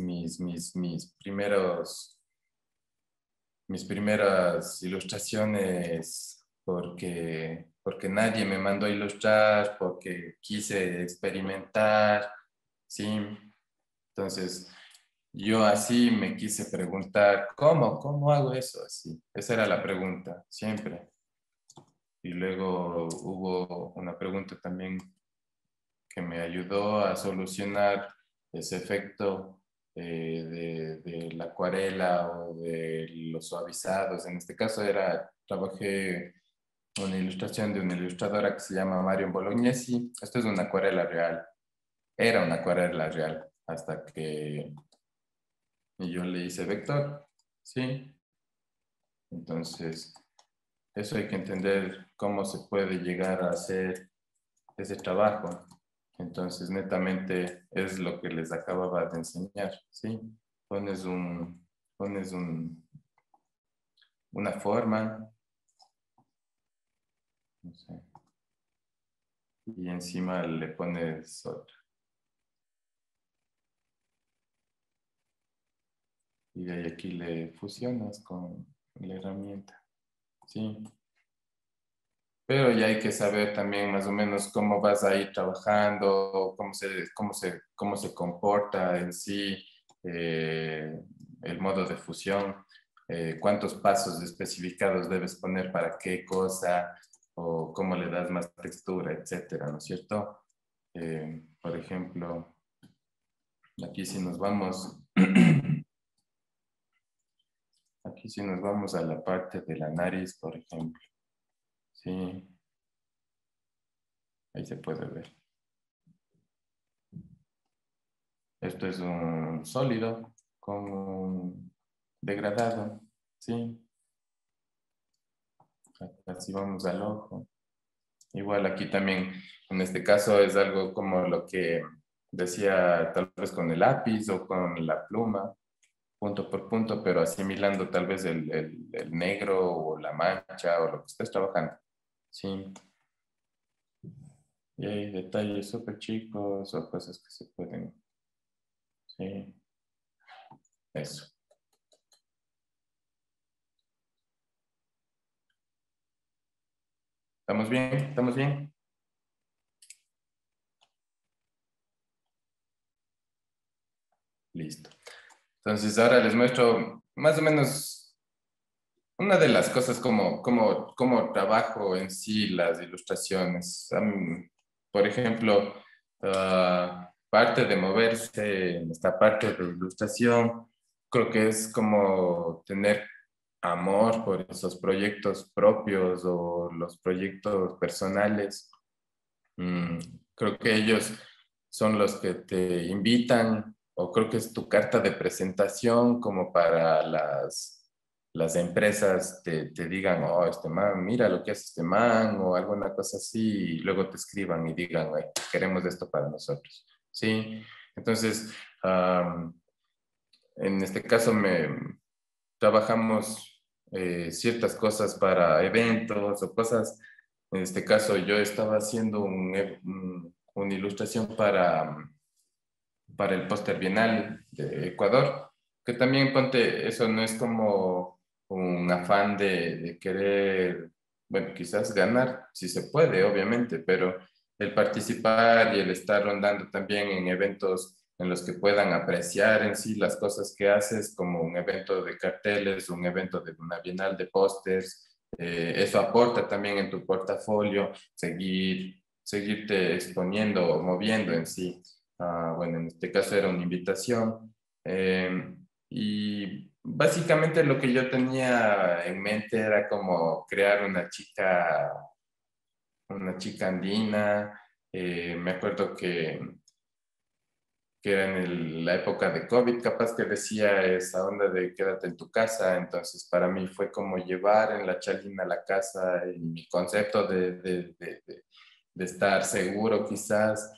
primeras ilustraciones porque nadie me mandó a ilustrar, porque quise experimentar, ¿sí? Entonces, yo así me quise preguntar, ¿cómo hago eso así? Esa era la pregunta, siempre. Y luego hubo una pregunta también que me ayudó a solucionar ese efecto de la acuarela o de los suavizados. En este caso trabajé una ilustración de una ilustradora que se llama Marion Bolognesi. Esto es una acuarela real. Era una acuarela real hasta que yo le hice vector, ¿sí? Entonces, eso hay que entender cómo se puede llegar a hacer ese trabajo. Entonces, netamente es lo que les acababa de enseñar, ¿sí? Pones una forma, no sé, y encima le pones otra. Y de ahí aquí le fusionas con la herramienta, ¿sí? Pero ya hay que saber también más o menos cómo vas a ir trabajando, cómo se comporta en sí el modo de fusión, cuántos pasos especificados debes poner para qué cosa, o cómo le das más textura, etcétera, ¿no es cierto? Por ejemplo, aquí si nos vamos, aquí si nos vamos a la parte de la nariz, por ejemplo, sí, ahí se puede ver. Esto es un sólido con un degradado, ¿sí? Así vamos al ojo. Igual aquí también, en este caso es algo como lo que decía tal vez con el lápiz o con la pluma, punto por punto, pero asimilando tal vez el negro o la mancha o lo que estés trabajando, ¿sí? Y hay detalles súper chicos o cosas que se pueden, ¿sí? Eso. ¿Estamos bien? ¿Estamos bien? Listo. Entonces ahora les muestro más o menos una de las cosas como trabajo en sí las ilustraciones. Por ejemplo, parte de moverse en esta parte de ilustración, creo que es como tener amor por esos proyectos propios o los proyectos personales. Mm, Creo que ellos son los que te invitan, o creo que es tu carta de presentación como para las empresas te digan, oh, este man, mira lo que hace este man, o alguna cosa así, y luego te escriban y digan, "Ay, queremos esto para nosotros." ¿Sí? Entonces, en este caso trabajamos ciertas cosas para eventos o cosas. En este caso yo estaba haciendo una ilustración para el póster bienal de Ecuador, que también ponte, eso no es como un afán de querer, bueno, quizás ganar, si se puede, obviamente, pero el participar y el estar rondando también en eventos en los que puedan apreciar en sí las cosas que haces, como un evento de carteles, un evento de una bienal de pósters, eso aporta también en tu portafolio, seguirte exponiendo o moviendo en sí. Bueno, en este caso era una invitación. Y básicamente lo que yo tenía en mente era como crear una chica andina. Me acuerdo que era en la época de COVID, capaz que decía esa onda de quédate en tu casa. Entonces para mí fue como llevar en la chalina a la casa y mi concepto de estar seguro quizás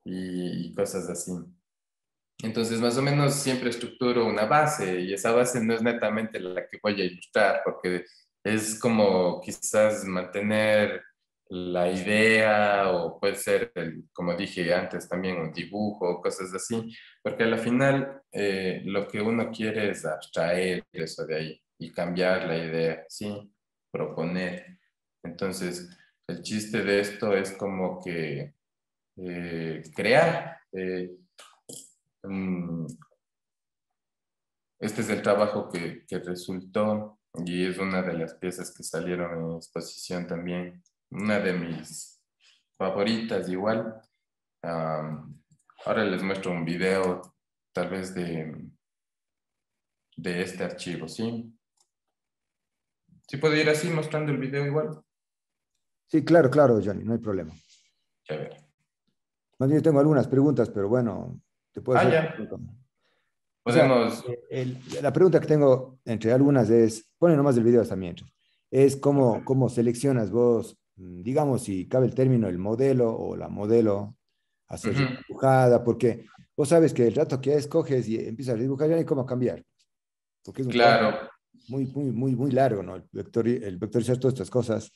y cosas así. Entonces, más o menos siempre estructuro una base y esa base no es netamente la que voy a ilustrar, porque es como quizás mantener la idea o puede ser, como dije antes, también un dibujo, cosas así, porque a la final lo que uno quiere es abstraer eso de ahí y cambiar la idea, ¿sí? Proponer. Entonces, el chiste de esto es como que crear. Mm, Este es el trabajo que resultó y es una de las piezas que salieron en exposición también. Una de mis favoritas igual. Ahora les muestro un video tal vez de este archivo, ¿sí? ¿Sí puedo ir así mostrando el video igual?
Sí, claro, claro, Johnny, no hay problema.
Chévere.
Más bien tengo algunas preguntas, pero bueno, te puedo hacer.
Ya.
O sea,
Podemos...
la pregunta que tengo entre algunas es, pone nomás el video hasta mientras, es cómo seleccionas vos, digamos, si cabe el término, el modelo o la modelo a ser
Ujú.
dibujada, porque vos sabes que el rato que escoges y empiezas a dibujar ya no hay cómo cambiar, porque es un trabajo
Claro,
muy largo, ¿no? El vectorizar todas estas cosas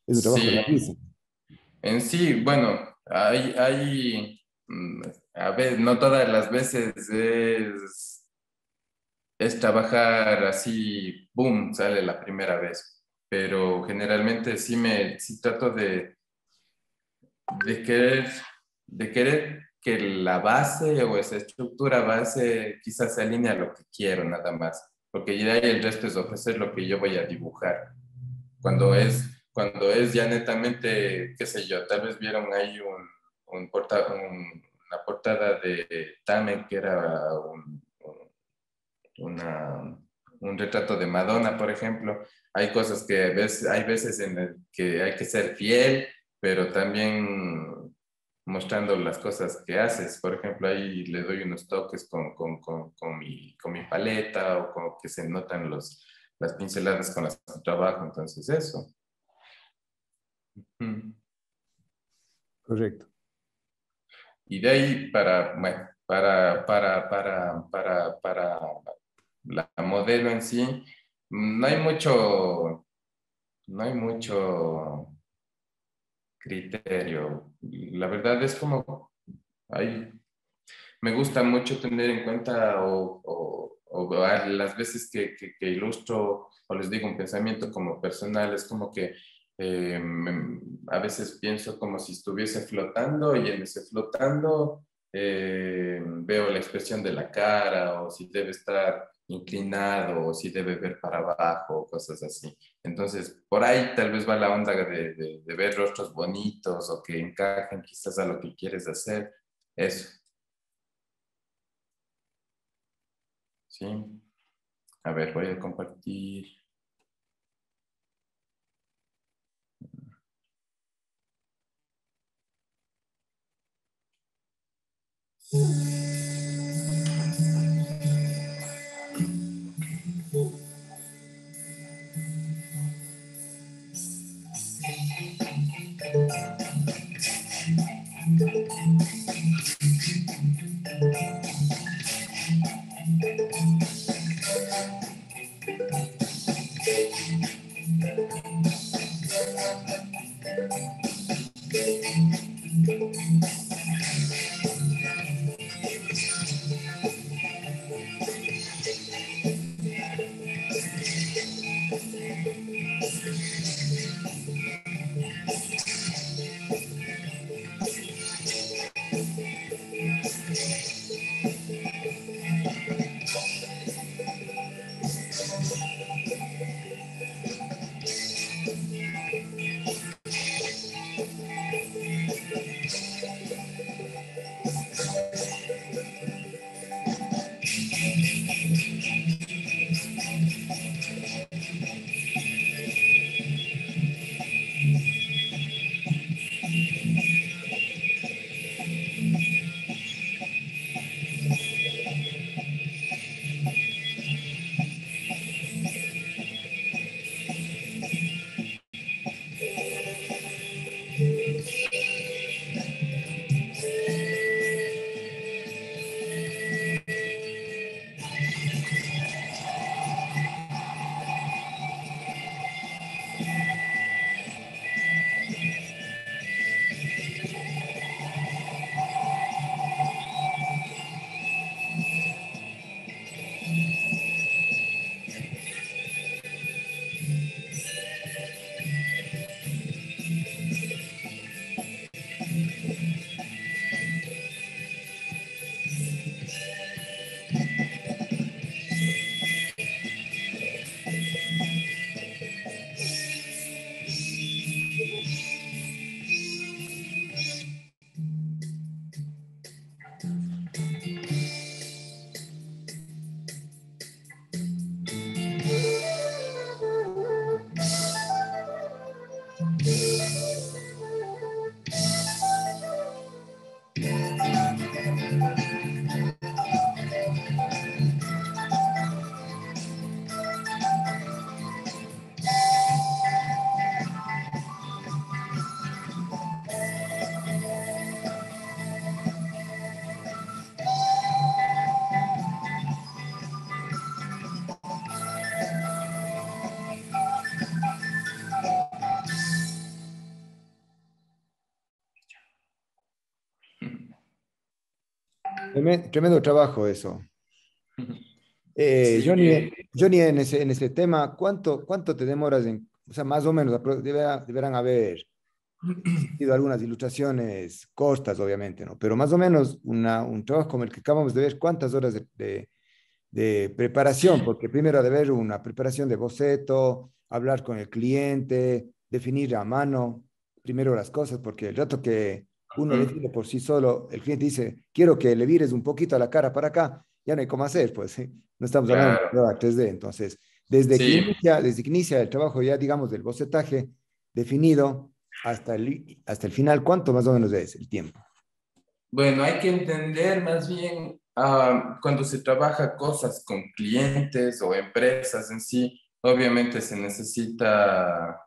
es un trabajo
sí.
larguísimo.
En sí, bueno, a ver, no todas las veces es trabajar así, boom, sale la primera vez. Pero generalmente sí trato de querer, de querer que la base o esa estructura base quizás se alinea a lo que quiero nada más, porque ya ahí el resto es ofrecer lo que yo voy a dibujar. Cuando es ya netamente, qué sé yo, tal vez vieron ahí una portada de Tame que era una, un retrato de Madonna, por ejemplo. Hay cosas que hay veces en el que hay que ser fiel, pero también mostrando las cosas que haces. Por ejemplo, ahí le doy unos toques con mi paleta o con que se notan las pinceladas con las que trabajo. Entonces, eso. Mm.
Correcto.
Y de ahí bueno, para la modelo en sí, no hay mucho, no hay mucho criterio. La verdad es como, hay, me gusta mucho tener en cuenta o a las veces que ilustro o les digo un pensamiento como personal, es como que a veces pienso como si estuviese flotando y en ese flotando veo la expresión de la cara o si debe estar inclinado o si debe ver para abajo o cosas así. Entonces, por ahí tal vez va la onda de ver rostros bonitos o que encajen quizás a lo que quieres hacer. Eso. Sí, a ver, voy a compartir.
Tremendo trabajo eso.
Sí,
Johnny, en ese tema, ¿cuánto te demoras o sea, más o menos, deberán haber existido algunas ilustraciones cortas, obviamente, ¿no? Pero más o menos un trabajo como el que acabamos de ver, ¿cuántas horas de preparación?
Sí,
Porque primero ha de haber una preparación de boceto, hablar con el cliente, definir a mano primero las cosas, porque el rato que uno
ujú,
define por sí solo, el cliente dice, quiero que le vires un poquito a la cara para acá, ya no hay cómo hacer, pues, ¿sí? No estamos hablando de
claro.
prueba 3D. Entonces,
Sí,
desde que inicia el trabajo ya, digamos, del bocetaje definido hasta el final, ¿cuánto más o menos es el tiempo?
bueno, hay que entender más bien cuando se trabaja cosas con clientes o empresas en sí, obviamente se necesita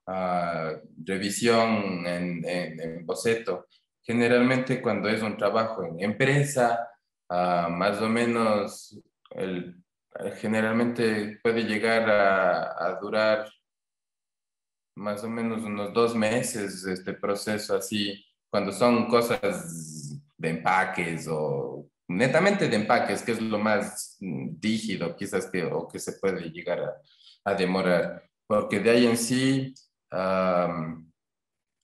revisión en boceto. Generalmente cuando es un trabajo en empresa, más o menos generalmente puede llegar a durar más o menos unos 2 meses este proceso así, cuando son cosas de empaques o netamente de empaques, que es lo más rígido quizás que, o que se puede llegar a demorar, porque de ahí en sí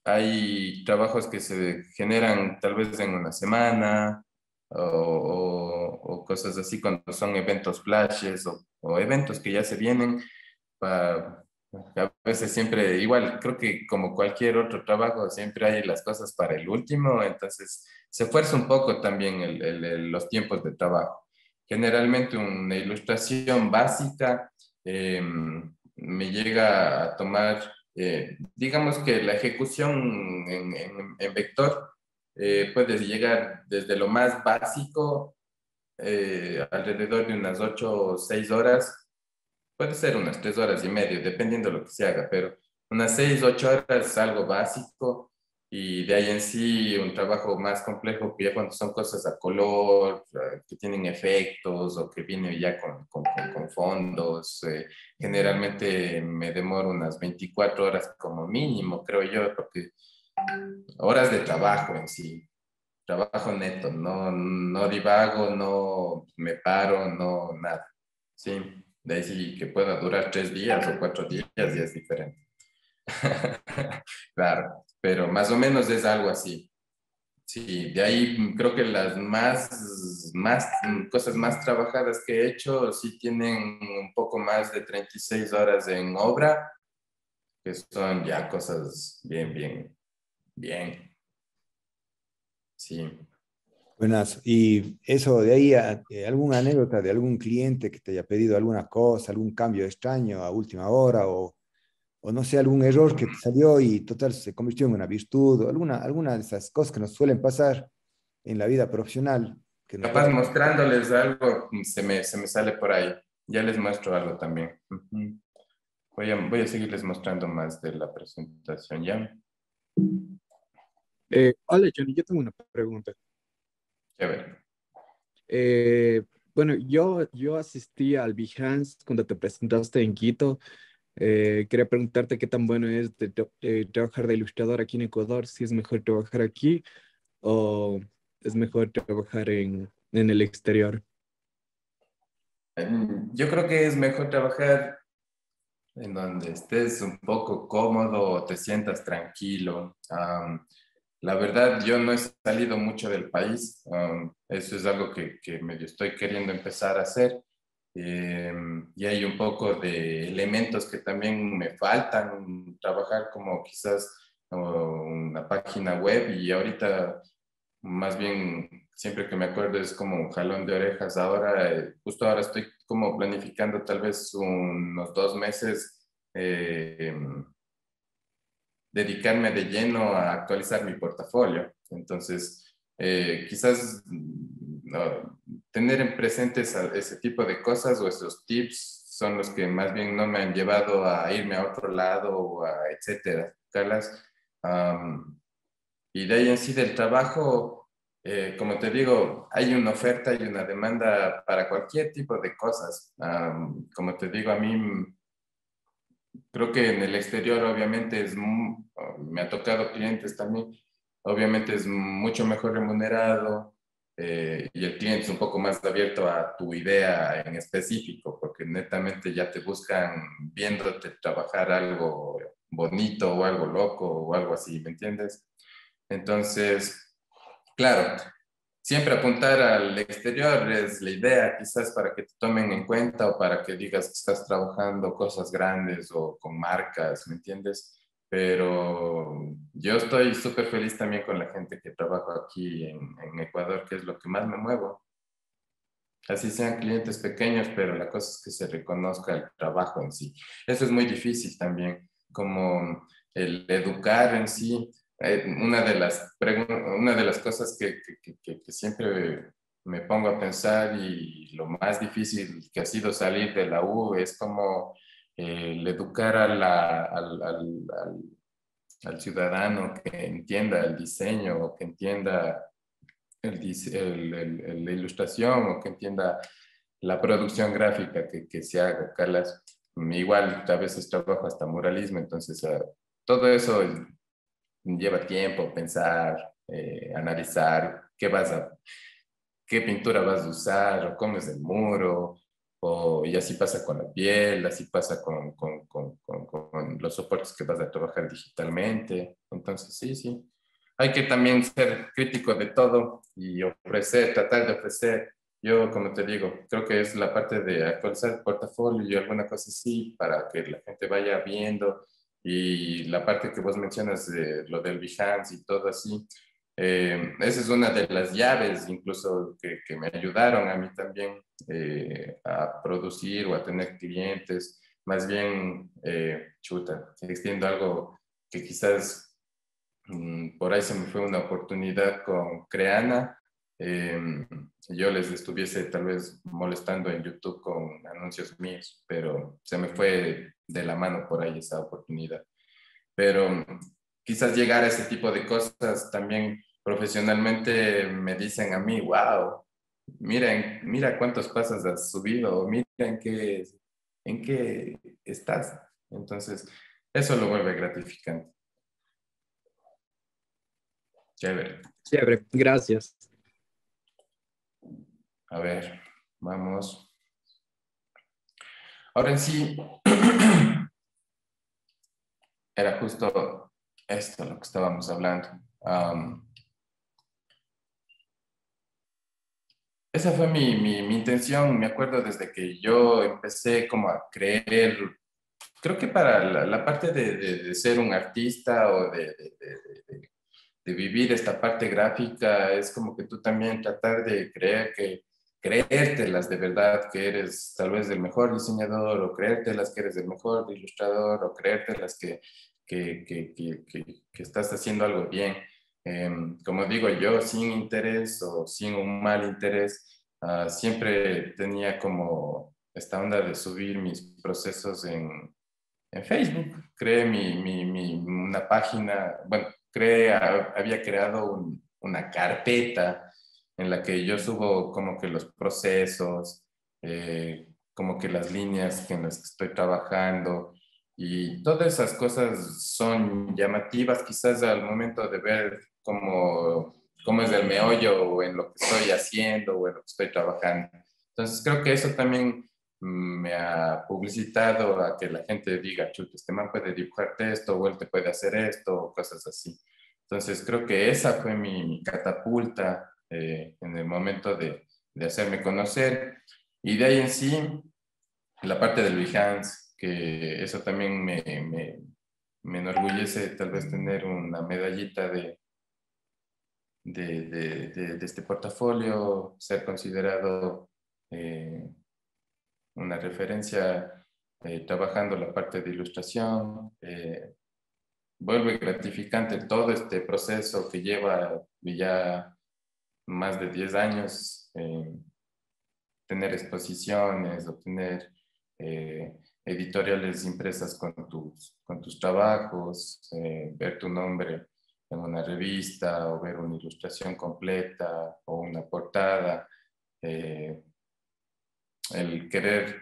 hay trabajos que se generan tal vez en una semana o cosas así cuando son eventos flashes o eventos que ya se vienen pa- a veces siempre, igual, creo que como cualquier otro trabajo, siempre hay las cosas para el último, entonces se fuerza un poco también los tiempos de trabajo. Generalmente una ilustración básica me llega a tomar, digamos que la ejecución en vector puede llegar desde lo más básico, alrededor de unas 8 o 6 horas. Puede ser unas 3 horas y media, dependiendo de lo que se haga, pero unas 6, 8 horas es algo básico y de ahí en sí un trabajo más complejo, que ya cuando son cosas a color, que tienen efectos o que viene ya con fondos, generalmente me demoro unas 24 horas como mínimo, creo yo, porque horas de trabajo en sí, trabajo neto, no divago, no me paro, no nada. Sí, de ahí sí que pueda durar 3 días o 4 días ya es diferente. Claro, pero más o menos es algo así. Sí, de ahí creo que las cosas más trabajadas que he hecho sí tienen un poco más de 36 horas en obra, que son ya cosas bien, bien, bien. Sí.
Buenas. Y eso de ahí, ¿alguna anécdota de algún cliente que te haya pedido alguna cosa, algún cambio extraño a última hora o no sé, algún error que te salió y total se convirtió en una virtud o alguna de esas cosas que nos suelen pasar en la vida profesional que nos
Capaz
puedas...
mostrándoles algo, se me sale por ahí. Ya les muestro algo también. Ujú. Voy a seguirles mostrando más de la presentación, ¿ya?
Hola Johnny, yo tengo una pregunta.
Chévere.
Eh, bueno, yo asistí al Behance cuando te presentaste en Quito. Quería preguntarte qué tan bueno es trabajar de ilustrador aquí en Ecuador, si es mejor trabajar aquí o es mejor trabajar en el exterior.
Yo creo que es mejor trabajar en donde estés un poco cómodo, te sientas tranquilo. La verdad, yo no he salido mucho del país. Eso es algo que medio estoy queriendo empezar a hacer. Y hay un poco de elementos que también me faltan trabajar, como quizás una página web. Y ahorita, más bien, siempre que me acuerdo, es como un jalón de orejas. Ahora, justo ahora estoy como planificando tal vez unos 2 meses. Dedicarme de lleno a actualizar mi portafolio. Entonces, quizás tener en presentes ese tipo de cosas o esos tips son los que más bien no me han llevado a irme a otro lado o a etcétera, Carlas. Um, y de ahí en sí del trabajo, como te digo, hay una oferta y una demanda para cualquier tipo de cosas. Como te digo, a mí creo que en el exterior obviamente me ha tocado clientes también, obviamente es mucho mejor remunerado, y el cliente es un poco más abierto a tu idea en específico, porque netamente ya te buscan viéndote trabajar algo bonito o algo loco o algo así, ¿me entiendes? Entonces, claro, siempre apuntar al exterior es la idea, quizás para que te tomen en cuenta o para que digas que estás trabajando cosas grandes o con marcas, ¿me entiendes? Pero yo estoy súper feliz también con la gente que trabaja aquí en Ecuador, que es lo que más me muevo. Así sean clientes pequeños, pero la cosa es que se reconozca el trabajo en sí. Eso es muy difícil también, como el educar en sí. Una de las cosas que siempre me pongo a pensar y lo más difícil que ha sido salir de la U es como el educar al ciudadano que entienda el diseño o que entienda la ilustración o que entienda la producción gráfica que se haga, Carlas. Igual a veces trabajo hasta muralismo, entonces todo eso lleva tiempo, pensar, analizar qué pintura vas a usar, o cómo es el muro, y así pasa con la piel, así pasa con los soportes que vas a trabajar digitalmente. Entonces, sí, sí. Hay que también ser crítico de todo y ofrecer, tratar de ofrecer. Yo, como te digo, creo que es la parte de actualizar el portafolio y alguna cosa así para que la gente vaya viendo. Y la parte que vos mencionas de lo del Behance y todo así, esa es una de las llaves incluso que me ayudaron a mí también a producir o a tener clientes. Más bien, chuta, extiendo algo que quizás por ahí se me fue una oportunidad con Creana. Yo les estuviese tal vez molestando en YouTube con anuncios míos, pero se me fue de la mano por ahí esa oportunidad. Pero quizás llegar a ese tipo de cosas también profesionalmente me dicen a mí, wow, mira cuántos pasos has subido, mira en qué estás. Entonces, eso lo vuelve gratificante. Chévere.
Chévere, gracias.
A ver, vamos. Ahora en sí, era justo esto lo que estábamos hablando. Esa fue mi intención, me acuerdo desde que yo empecé como a creer, creo que para la parte de ser un artista o de vivir esta parte gráfica, es como que tú también tratar de creértelas de verdad que eres tal vez el mejor diseñador o creértelas que eres el mejor ilustrador o creértelas que estás haciendo algo bien. Como digo yo, sin interés o sin un mal interés, siempre tenía como esta onda de subir mis procesos en Facebook. Creé una página, bueno, había creado una carpeta en la que yo subo como que los procesos, como que las líneas en las que estoy trabajando y todas esas cosas son llamativas quizás al momento de ver cómo es el meollo o en lo que estoy haciendo o en lo que estoy trabajando. Entonces creo que eso también me ha publicitado a que la gente diga, chuta, este man puede dibujarte esto, o él te puede hacer esto, o cosas así. Entonces creo que esa fue mi catapulta en el momento de hacerme conocer. Y de ahí en sí, la parte del Behance, que eso también me enorgullece tal vez tener una medallita de este portafolio, ser considerado una referencia trabajando la parte de ilustración. Vuelve gratificante todo este proceso que lleva ya más de 10 años, tener exposiciones, obtener editoriales impresas con tus trabajos, ver tu nombre en una revista o ver una ilustración completa o una portada. El querer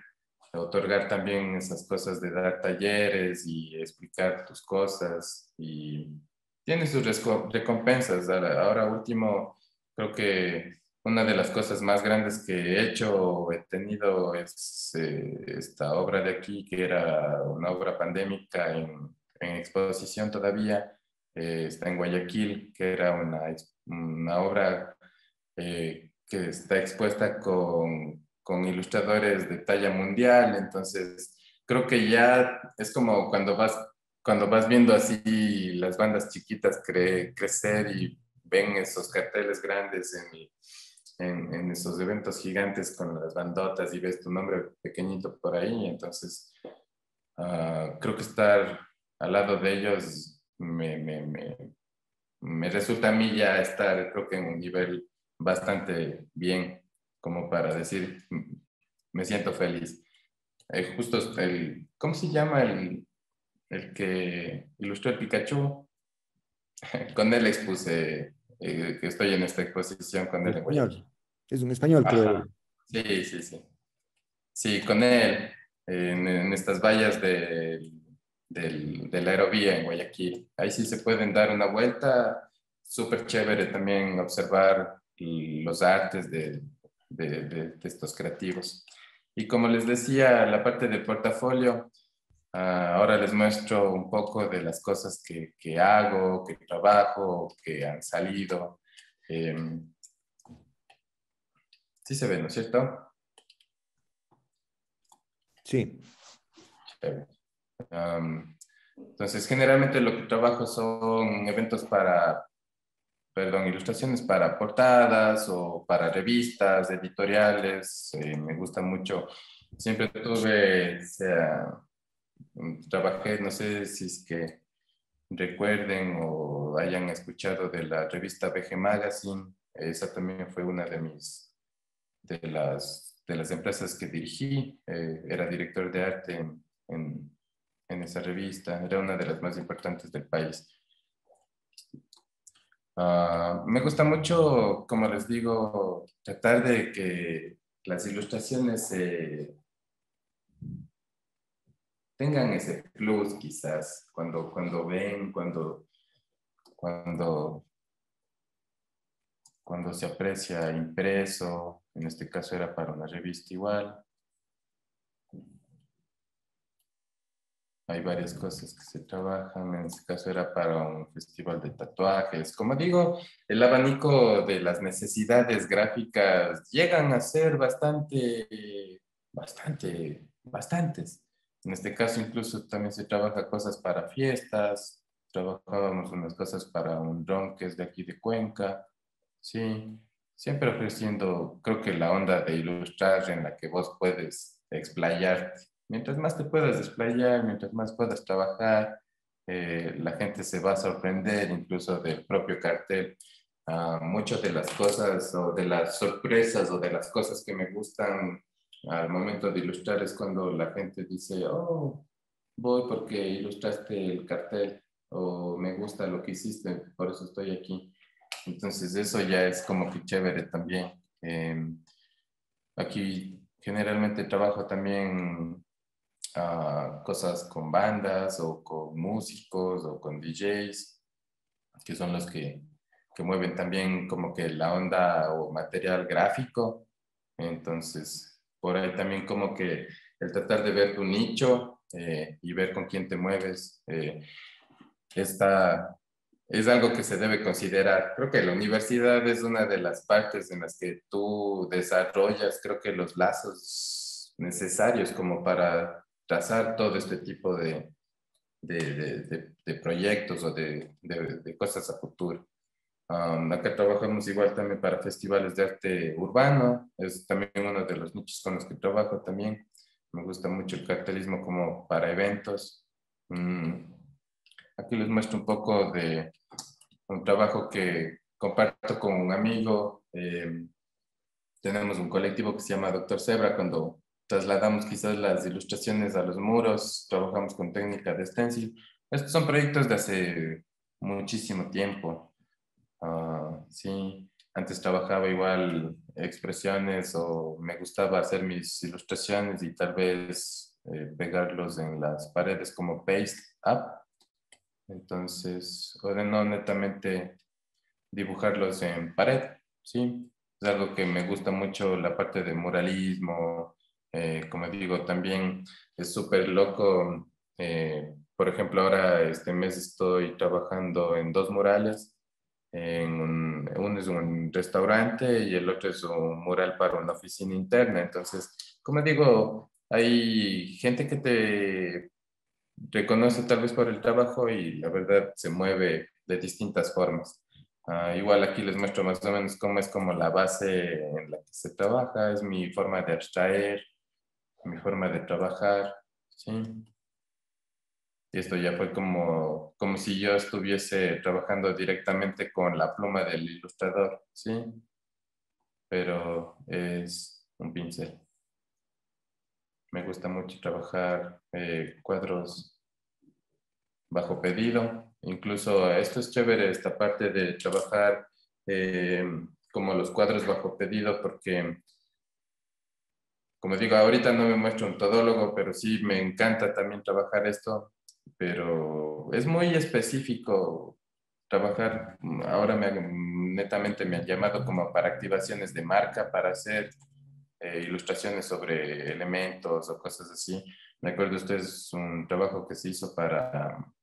otorgar también esas cosas de dar talleres y explicar tus cosas y tiene sus recompensas. Ahora último, creo que una de las cosas más grandes que he hecho o he tenido es esta obra de aquí, que era una obra pandémica en exposición todavía. Está en Guayaquil, que era una obra que está expuesta con ilustradores de talla mundial. Entonces, creo que ya es como cuando vas viendo así las bandas chiquitas crecer y ven esos carteles grandes en esos eventos gigantes con las bandotas y ves tu nombre pequeñito por ahí. Entonces, creo que estar al lado de ellos me resulta a mí ya estar, creo que en un nivel bastante bien, como para decir, me siento feliz. Justo ¿cómo se llama el que ilustró el Pikachu? Con él expuse, que estoy en esta exposición con él en Guayaquil.
Español. Es un español, creo.
Ajá, sí, sí, sí. Sí, con él, en estas vallas de la aerovía en Guayaquil. Ahí sí se pueden dar una vuelta, súper chévere también observar los artes de estos creativos. Y como les decía, la parte del portafolio, ahora les muestro un poco de las cosas que hago, que trabajo, que han salido. Sí se ve, ¿no es cierto?
Sí.
Chévere. Entonces, generalmente lo que trabajo son eventos ilustraciones para portadas o para revistas, editoriales. Me gusta mucho. Siempre trabajé, no sé si es que recuerden o hayan escuchado de la revista VG Magazine. Esa también fue una de las empresas que dirigí. Era director de arte en esa revista. Era una de las más importantes del país. Me gusta mucho, como les digo, tratar de que las ilustraciones tengan ese plus quizás cuando ven, cuando, cuando se aprecia impreso. En este caso era para una revista igual. Hay varias cosas que se trabajan. En este caso era para un festival de tatuajes. Como digo, el abanico de las necesidades gráficas llegan a ser bastantes. En este caso incluso también se trabaja cosas para fiestas. Trabajábamos unas cosas para un dron que es de aquí de Cuenca. Sí, siempre ofreciendo, creo que la onda de ilustrar en la que vos puedes explayarte. Mientras más te puedas desplayar, mientras más puedas trabajar, la gente se va a sorprender incluso del propio cartel. Muchas de las cosas o de las sorpresas o de las cosas que me gustan al momento de ilustrar es cuando la gente dice, oh, voy porque ilustraste el cartel o me gusta lo que hiciste, por eso estoy aquí. Entonces eso ya es como que chévere también. Aquí generalmente trabajo también cosas con bandas o con músicos o con DJs, que son los que mueven también como que la onda o material gráfico. Entonces, por ahí también como que el tratar de ver tu nicho y ver con quién te mueves es algo que se debe considerar. Creo que la universidad es una de las partes en las que tú desarrollas, creo que los lazos necesarios como para trazar todo este tipo de proyectos o de cosas a futuro. Acá trabajamos igual también para festivales de arte urbano, es también uno de los nichos con los que trabajo también. Me gusta mucho el cartelismo como para eventos. Aquí les muestro un poco de un trabajo que comparto con un amigo. Tenemos un colectivo que se llama Doctor Zebra. Cuando trasladamos quizás las ilustraciones a los muros, trabajamos con técnica de stencil. Estos son proyectos de hace muchísimo tiempo. Sí, antes trabajaba igual expresiones o me gustaba hacer mis ilustraciones y tal vez pegarlos en las paredes como paste up. Entonces, ahora no netamente dibujarlos en pared, ¿sí? Es algo que me gusta mucho, la parte de muralismo. Como digo, también es súper loco por ejemplo, ahora este mes estoy trabajando en 2 murales. Uno es un restaurante y el otro es un mural para una oficina interna. Entonces, como digo, hay gente que te reconoce tal vez por el trabajo y la verdad se mueve de distintas formas. Igual aquí les muestro más o menos cómo es como la base en la que se trabaja, es mi forma de abstraer, mi forma de trabajar, ¿sí? Y esto ya fue como si yo estuviese trabajando directamente con la pluma del ilustrador, ¿sí? Pero es un pincel. Me gusta mucho trabajar cuadros bajo pedido. Incluso esto es chévere, esta parte de trabajar como los cuadros bajo pedido, porque, como digo, ahorita no me muestro un todólogo, pero sí me encanta también trabajar esto, pero es muy específico trabajar. Ahora netamente me han llamado como para activaciones de marca, para hacer ilustraciones sobre elementos o cosas así. Me acuerdo, este es un trabajo que se hizo para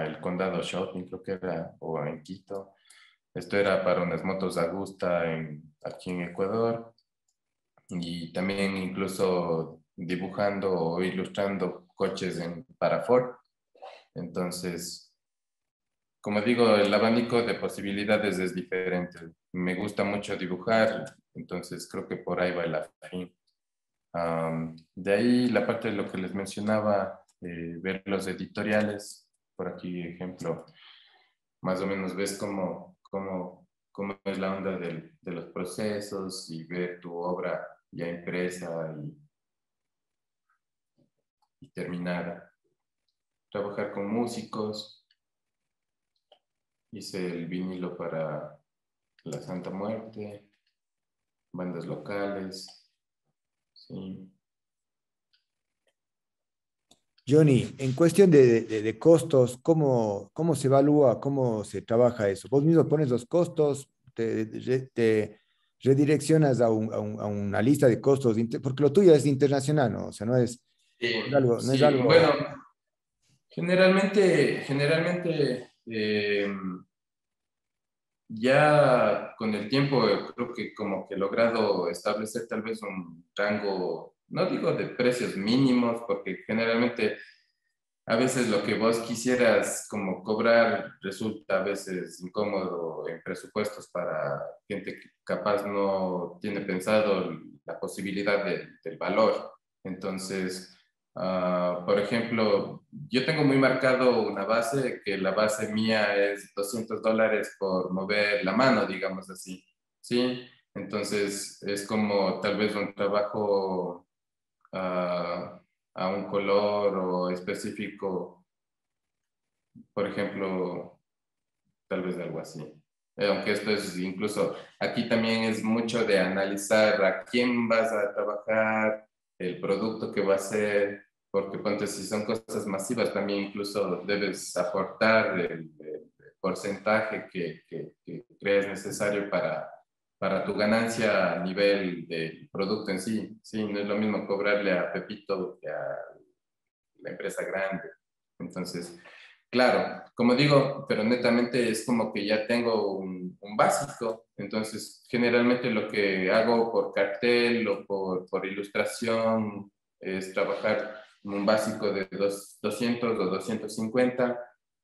el condado Shopping, creo que era, o en Quito. Esto era para unas motos Agusta aquí en Ecuador, y también incluso dibujando o ilustrando coches para Ford. Entonces, como digo, el abanico de posibilidades es diferente. Me gusta mucho dibujar, entonces creo que por ahí va el afín. De ahí la parte de lo que les mencionaba, ver los editoriales. Por aquí, ejemplo, más o menos ves cómo es la onda de los procesos y ver tu obra ya impresa y terminada. Trabajar con músicos. Hice el vinilo para la Santa Muerte, bandas locales, sí.
Johnny, en cuestión de costos, ¿cómo se evalúa, cómo se trabaja eso? Vos mismo pones los costos, te redireccionas a una lista de costos, porque lo tuyo es internacional, ¿no? O sea,
Sí,
no es
sí,
algo.
bueno, generalmente ya con el tiempo creo que como que he logrado establecer tal vez un rango, no digo de precios mínimos, porque generalmente a veces lo que vos quisieras como cobrar resulta a veces incómodo en presupuestos para gente que capaz no tiene pensado la posibilidad del valor. Entonces, por ejemplo, yo tengo muy marcado una base, que la base mía es $200 por mover la mano, digamos así, ¿sí? Entonces, es como tal vez un trabajo a un color o específico, por ejemplo, tal vez algo así. Aunque esto es incluso, aquí también es mucho de analizar a quién vas a trabajar, el producto que va a ser, porque ponte, si son cosas masivas, también incluso debes aportar el porcentaje que crees necesario para tu ganancia a nivel del producto en sí. Sí, no es lo mismo cobrarle a Pepito que a la empresa grande. Entonces, claro, como digo, pero netamente es como que ya tengo un básico. Entonces, generalmente lo que hago por cartel o por ilustración es trabajar en un básico de 200 o 250.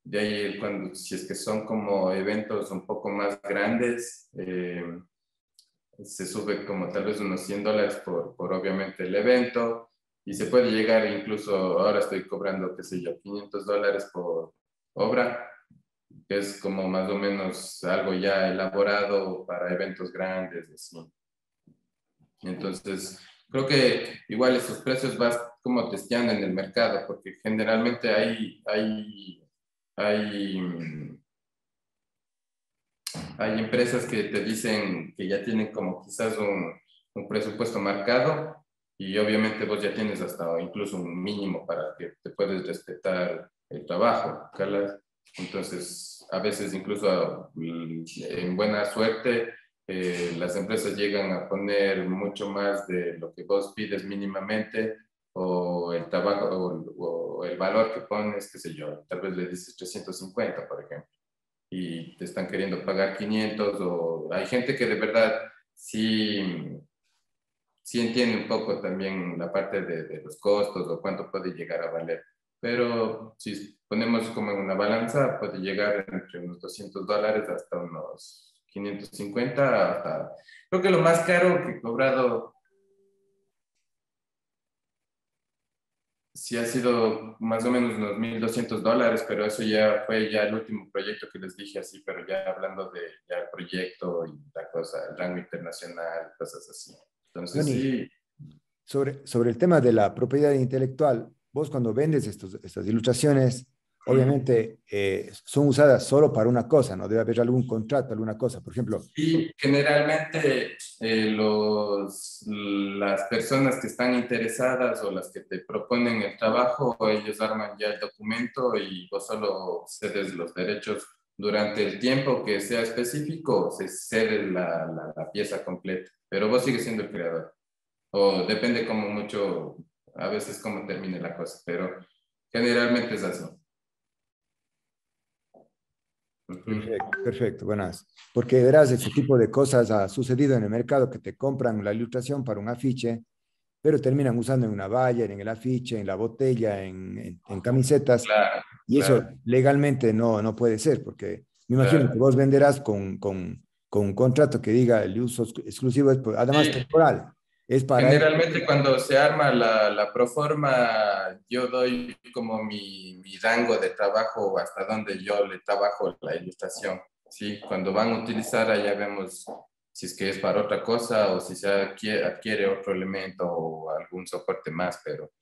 De ahí, si es que son como eventos un poco más grandes, se sube como tal vez unos $100 por obviamente el evento, y se puede llegar incluso, ahora estoy cobrando, qué sé yo, $500 por obra, que es como más o menos algo ya elaborado para eventos grandes, así. Entonces, creo que igual esos precios vas como testeando en el mercado, porque generalmente hay hay empresas que te dicen que ya tienen como quizás un presupuesto marcado, y obviamente vos ya tienes hasta incluso un mínimo para que te puedes respetar el trabajo, ¿calas? Entonces, a veces incluso en buena suerte, las empresas llegan a poner mucho más de lo que vos pides mínimamente, o el trabajo, o el valor que pones, qué sé yo, tal vez le dices 350, por ejemplo, y te están queriendo pagar 500, o hay gente que de verdad sí, sí entiende un poco también la parte de los costos o cuánto puede llegar a valer. Pero si ponemos como en una balanza, puede llegar entre unos $200 hasta unos 550, hasta... Creo que lo más caro que he cobrado sí ha sido más o menos unos $1,200, pero eso ya fue ya el último proyecto que les dije así, pero ya hablando de ya el proyecto y la cosa, el rango internacional, cosas así. Entonces
Johnny,
sí,
sobre el tema de la propiedad intelectual, vos cuando vendes estas ilustraciones, obviamente son usadas solo para una cosa, ¿no? Debe haber algún contrato, alguna cosa. Por ejemplo,
y generalmente las personas que están interesadas o las que te proponen el trabajo, ellos arman ya el documento y vos solo cedes los derechos durante el tiempo que sea específico, se cede la pieza completa, pero vos sigues siendo el creador. O depende como mucho, a veces cómo termine la cosa, pero generalmente es así. Ujú.
perfecto, perfecto, buenas. Porque verás, ese tipo de cosas ha sucedido en el mercado que te compran la ilustración para un afiche, pero terminan usando en una valla, en el afiche, en la botella, en camisetas,
Claro,
y eso
claro,
legalmente no puede ser, porque me imagino que
claro.
vos venderás con un contrato que diga el uso exclusivo, es, además
Sí,
temporal, es para eso.
generalmente cuando se arma la proforma, yo doy como mi rango de trabajo hasta donde yo le trabajo la ilustración. Sí, cuando van a utilizar, allá vemos si es que es para otra cosa o si se adquiere otro elemento o algún soporte más, pero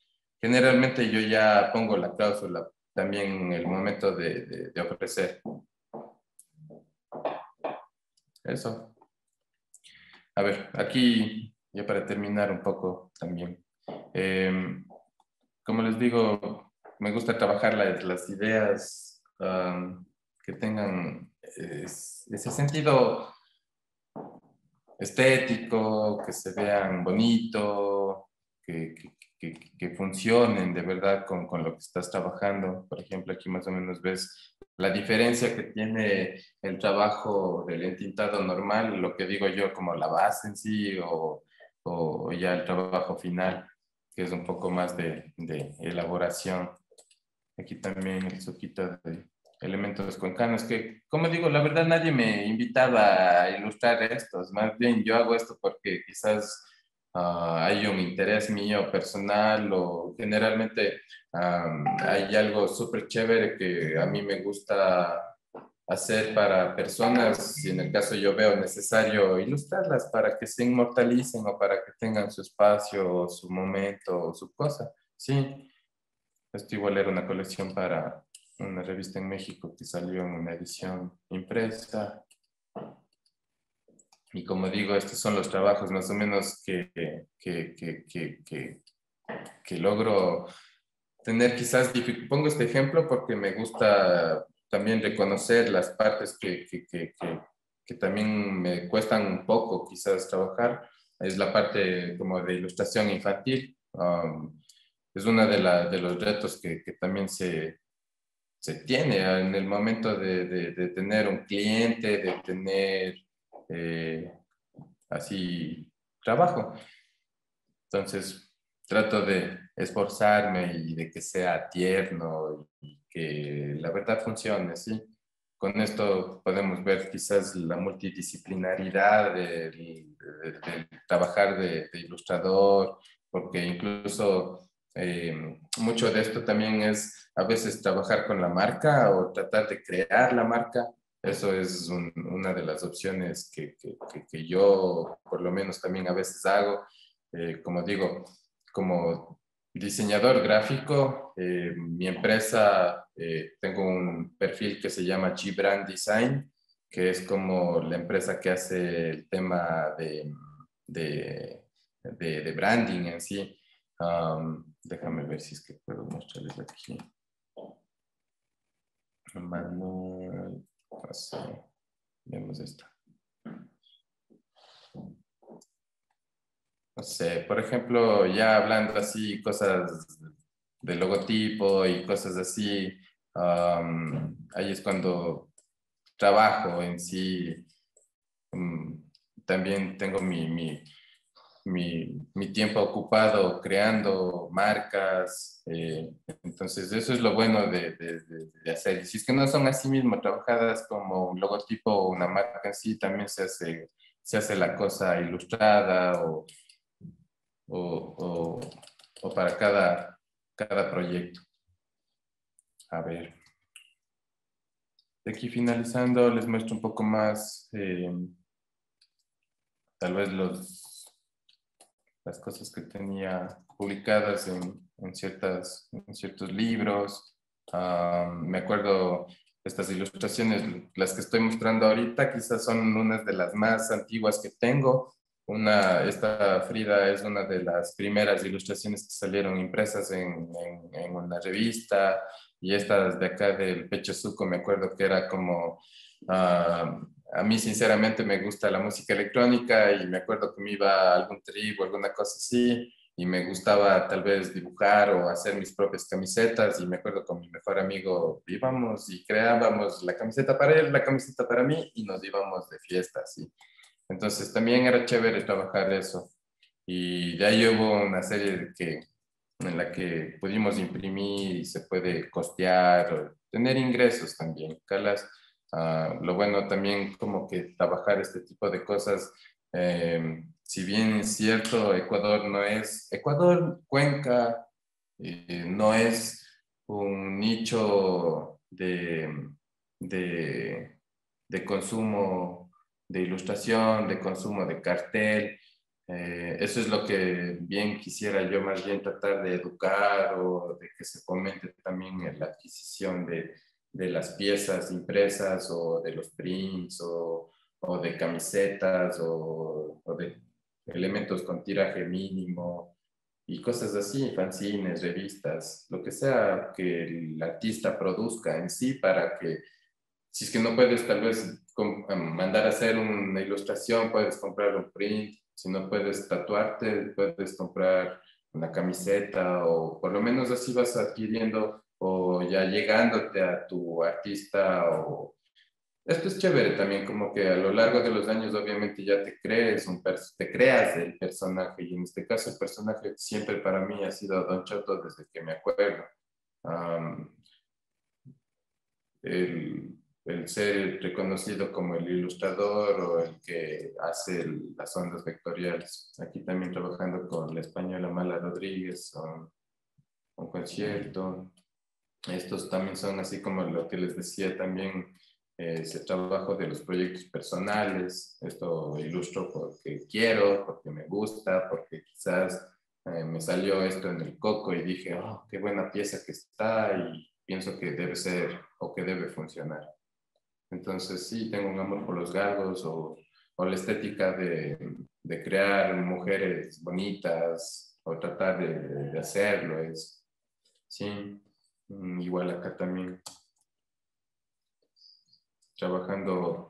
generalmente yo ya pongo la cláusula también en el momento de ofrecer eso. A ver, aquí ya para terminar un poco también. Como les digo, me gusta trabajar las ideas que tengan ese sentido estético, que se vean bonito, que funcionen de verdad con lo que estás trabajando. Por ejemplo, aquí más o menos ves la diferencia que tiene el trabajo del entintado normal, lo que digo yo como la base en sí, o ya el trabajo final, que es un poco más de elaboración. Aquí también el suquito de elementos cuencanos, que, como digo, la verdad nadie me invitaba a ilustrar estos, más bien yo hago esto porque quizás hay un interés mío personal o generalmente hay algo súper chévere que a mí me gusta hacer para personas, si en el caso yo veo necesario ilustrarlas para que se inmortalicen o para que tengan su espacio, o su momento, o su cosa. Sí, esto igual era una colección para una revista en México que salió en una edición impresa. Y como digo, estos son los trabajos más o menos que logro tener quizás, pongo este ejemplo porque me gusta también reconocer las partes que también me cuestan un poco quizás trabajar. Es la parte como de ilustración infantil. Es uno de los retos que también se tiene en el momento de tener un cliente, de tener eh, así trabajo. Entonces, trato de esforzarme y de que sea tierno y que la verdad funcione, ¿sí? Con esto podemos ver quizás la multidisciplinaridad del trabajar de ilustrador, porque incluso mucho de esto también es a veces trabajar con la marca o tratar de crear la marca. Eso es una de las opciones que yo por lo menos también a veces hago. Como digo, como diseñador gráfico, mi empresa, tengo un perfil que se llama G-Brand Design, que es como la empresa que hace el tema de branding en sí. Déjame ver si es que puedo mostrarles aquí. Manuel, no sé, vemos esto. No sé, por ejemplo, ya hablando así, cosas de logotipo y cosas así. Ahí es cuando trabajo en sí. Mm, También tengo mi tiempo ocupado creando marcas. Entonces, eso es lo bueno de hacer. Y si es que no son así mismo trabajadas como un logotipo o una marca en sí, también se hace la cosa ilustrada o, o- o para cada proyecto. A ver, de aquí finalizando, les muestro un poco más, tal vez las cosas que tenía publicadas en ciertos libros. Me acuerdo estas ilustraciones, las que estoy mostrando ahorita, quizás son unas de las más antiguas que tengo. Esta Frida es una de las primeras ilustraciones que salieron impresas en una revista, y estas de acá del Pecho Suco, me acuerdo que era como, ah, a mí sinceramente me gusta la música electrónica y me acuerdo que me iba a algún trip o alguna cosa así y me gustaba tal vez dibujar o hacer mis propias camisetas, y me acuerdo con mi mejor amigo íbamos y creábamos la camiseta para él, la camiseta para mí, y nos íbamos de fiesta, así. Entonces también era chévere trabajar eso. Y de ahí hubo una serie en la que pudimos imprimir y se puede costear, o tener ingresos también. Calas, lo bueno también como que trabajar este tipo de cosas, si bien es cierto, Ecuador, Cuenca, no es un nicho de, de consumo de ilustración, de consumo de cartel. Eso es lo que bien quisiera yo más bien tratar de educar, o de que se fomente también en la adquisición de las piezas impresas o de los prints o de camisetas o de elementos con tiraje mínimo y cosas así, fanzines, revistas, lo que sea que el artista produzca en sí, para que si es que no puedes tal vez mandar a hacer una ilustración, puedes comprar un print. Si no puedes tatuarte, puedes comprar una camiseta, o por lo menos así vas adquiriendo o ya llegándote a tu artista. O esto es chévere también, como que a lo largo de los años obviamente ya te creas el personaje, y en este caso el personaje siempre para mí ha sido Don Choto desde que me acuerdo. Um, el, el ser reconocido como el ilustrador o el que hace las ondas vectoriales. Aquí también trabajando con la española Mala Rodríguez, un concierto. Estos también son así como lo que les decía también, ese trabajo de los proyectos personales. Esto ilustro porque quiero, porque me gusta, porque quizás me salió esto en el coco y dije, oh, qué buena pieza que está, y pienso que debe ser o que debe funcionar. Entonces sí, tengo un amor por los galgos, o la estética de crear mujeres bonitas o tratar de hacerlo. Sí, igual acá también trabajando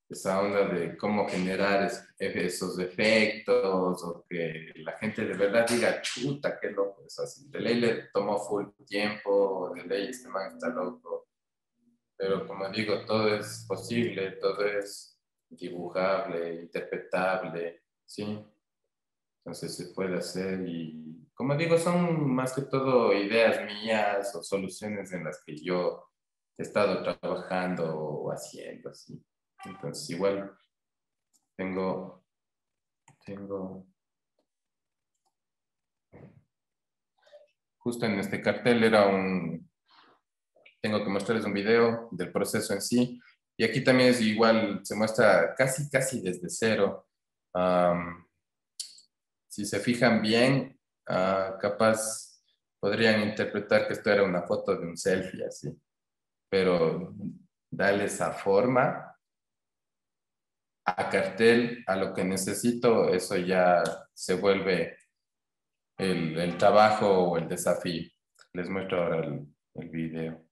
esa onda de cómo generar esos efectos, o que la gente de verdad diga, chuta, qué loco es así. De ley le tomó full tiempo, de ley este man está loco. Pero como digo, todo es posible, todo es dibujable, interpretable, ¿sí? Entonces se puede hacer, y como digo, son más que todo ideas mías o soluciones en las que yo he estado trabajando o haciendo, ¿sí? Entonces igual tengo, tengo, justo en este cartel tengo que mostrarles un video del proceso en sí, y aquí también es igual, se muestra casi, casi desde cero. Am, si se fijan bien, capaz podrían interpretar que esto era una foto de un selfie, así, pero darle esa forma a cartel, a lo que necesito, eso ya se vuelve el trabajo o el desafío. Les muestro ahora el video.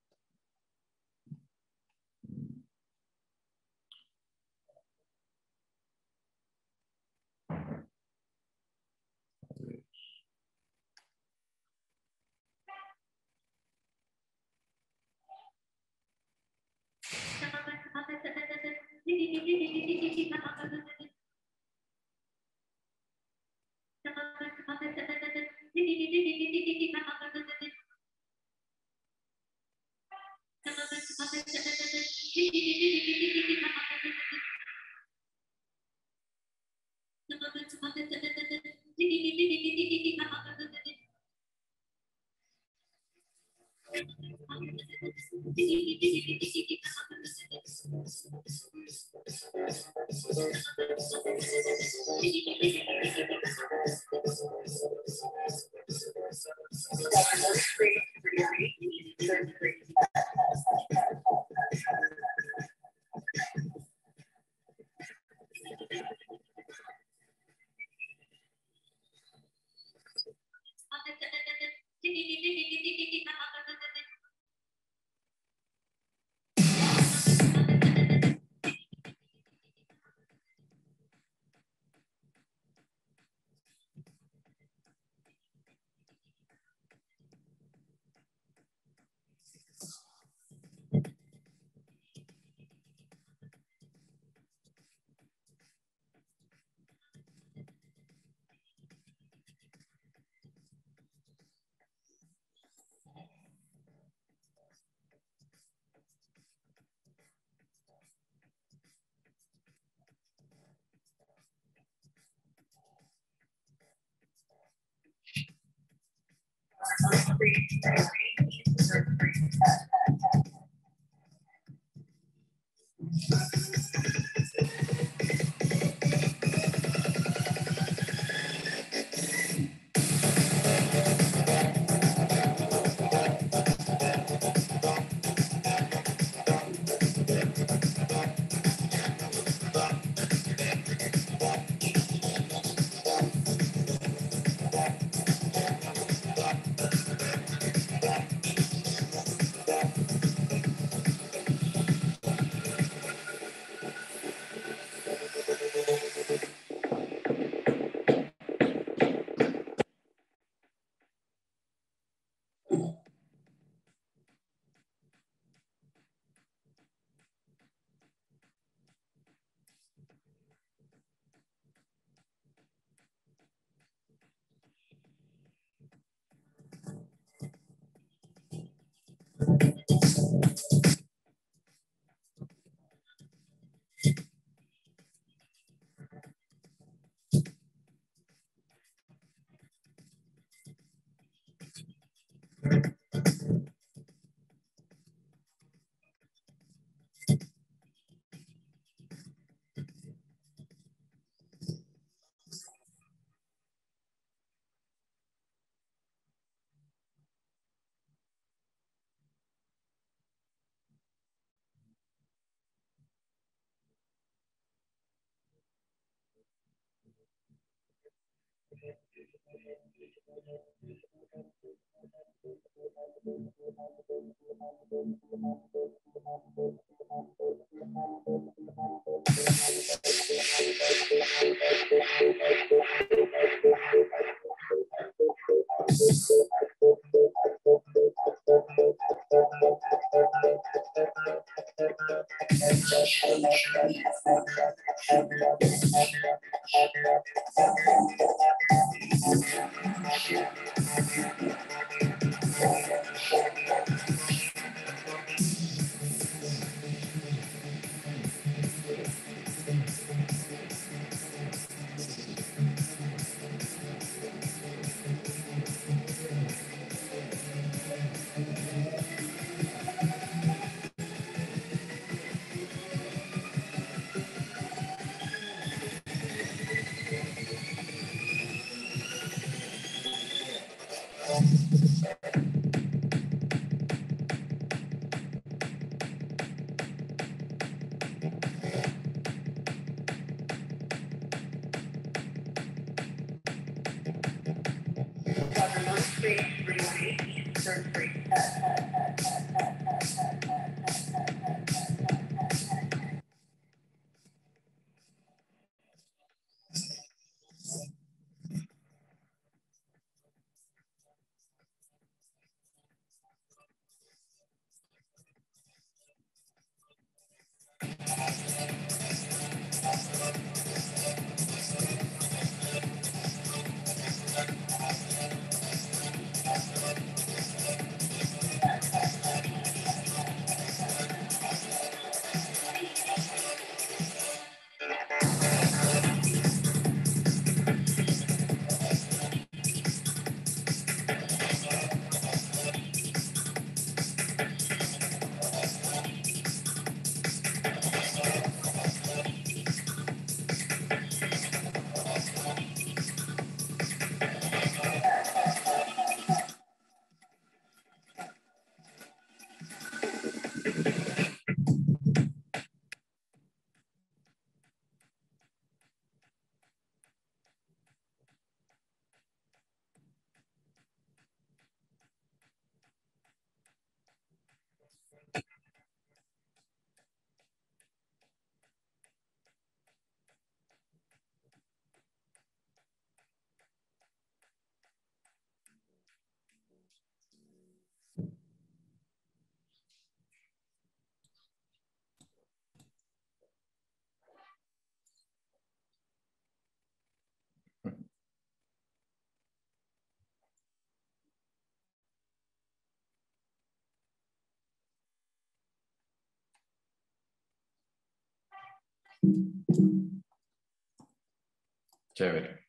Chévere.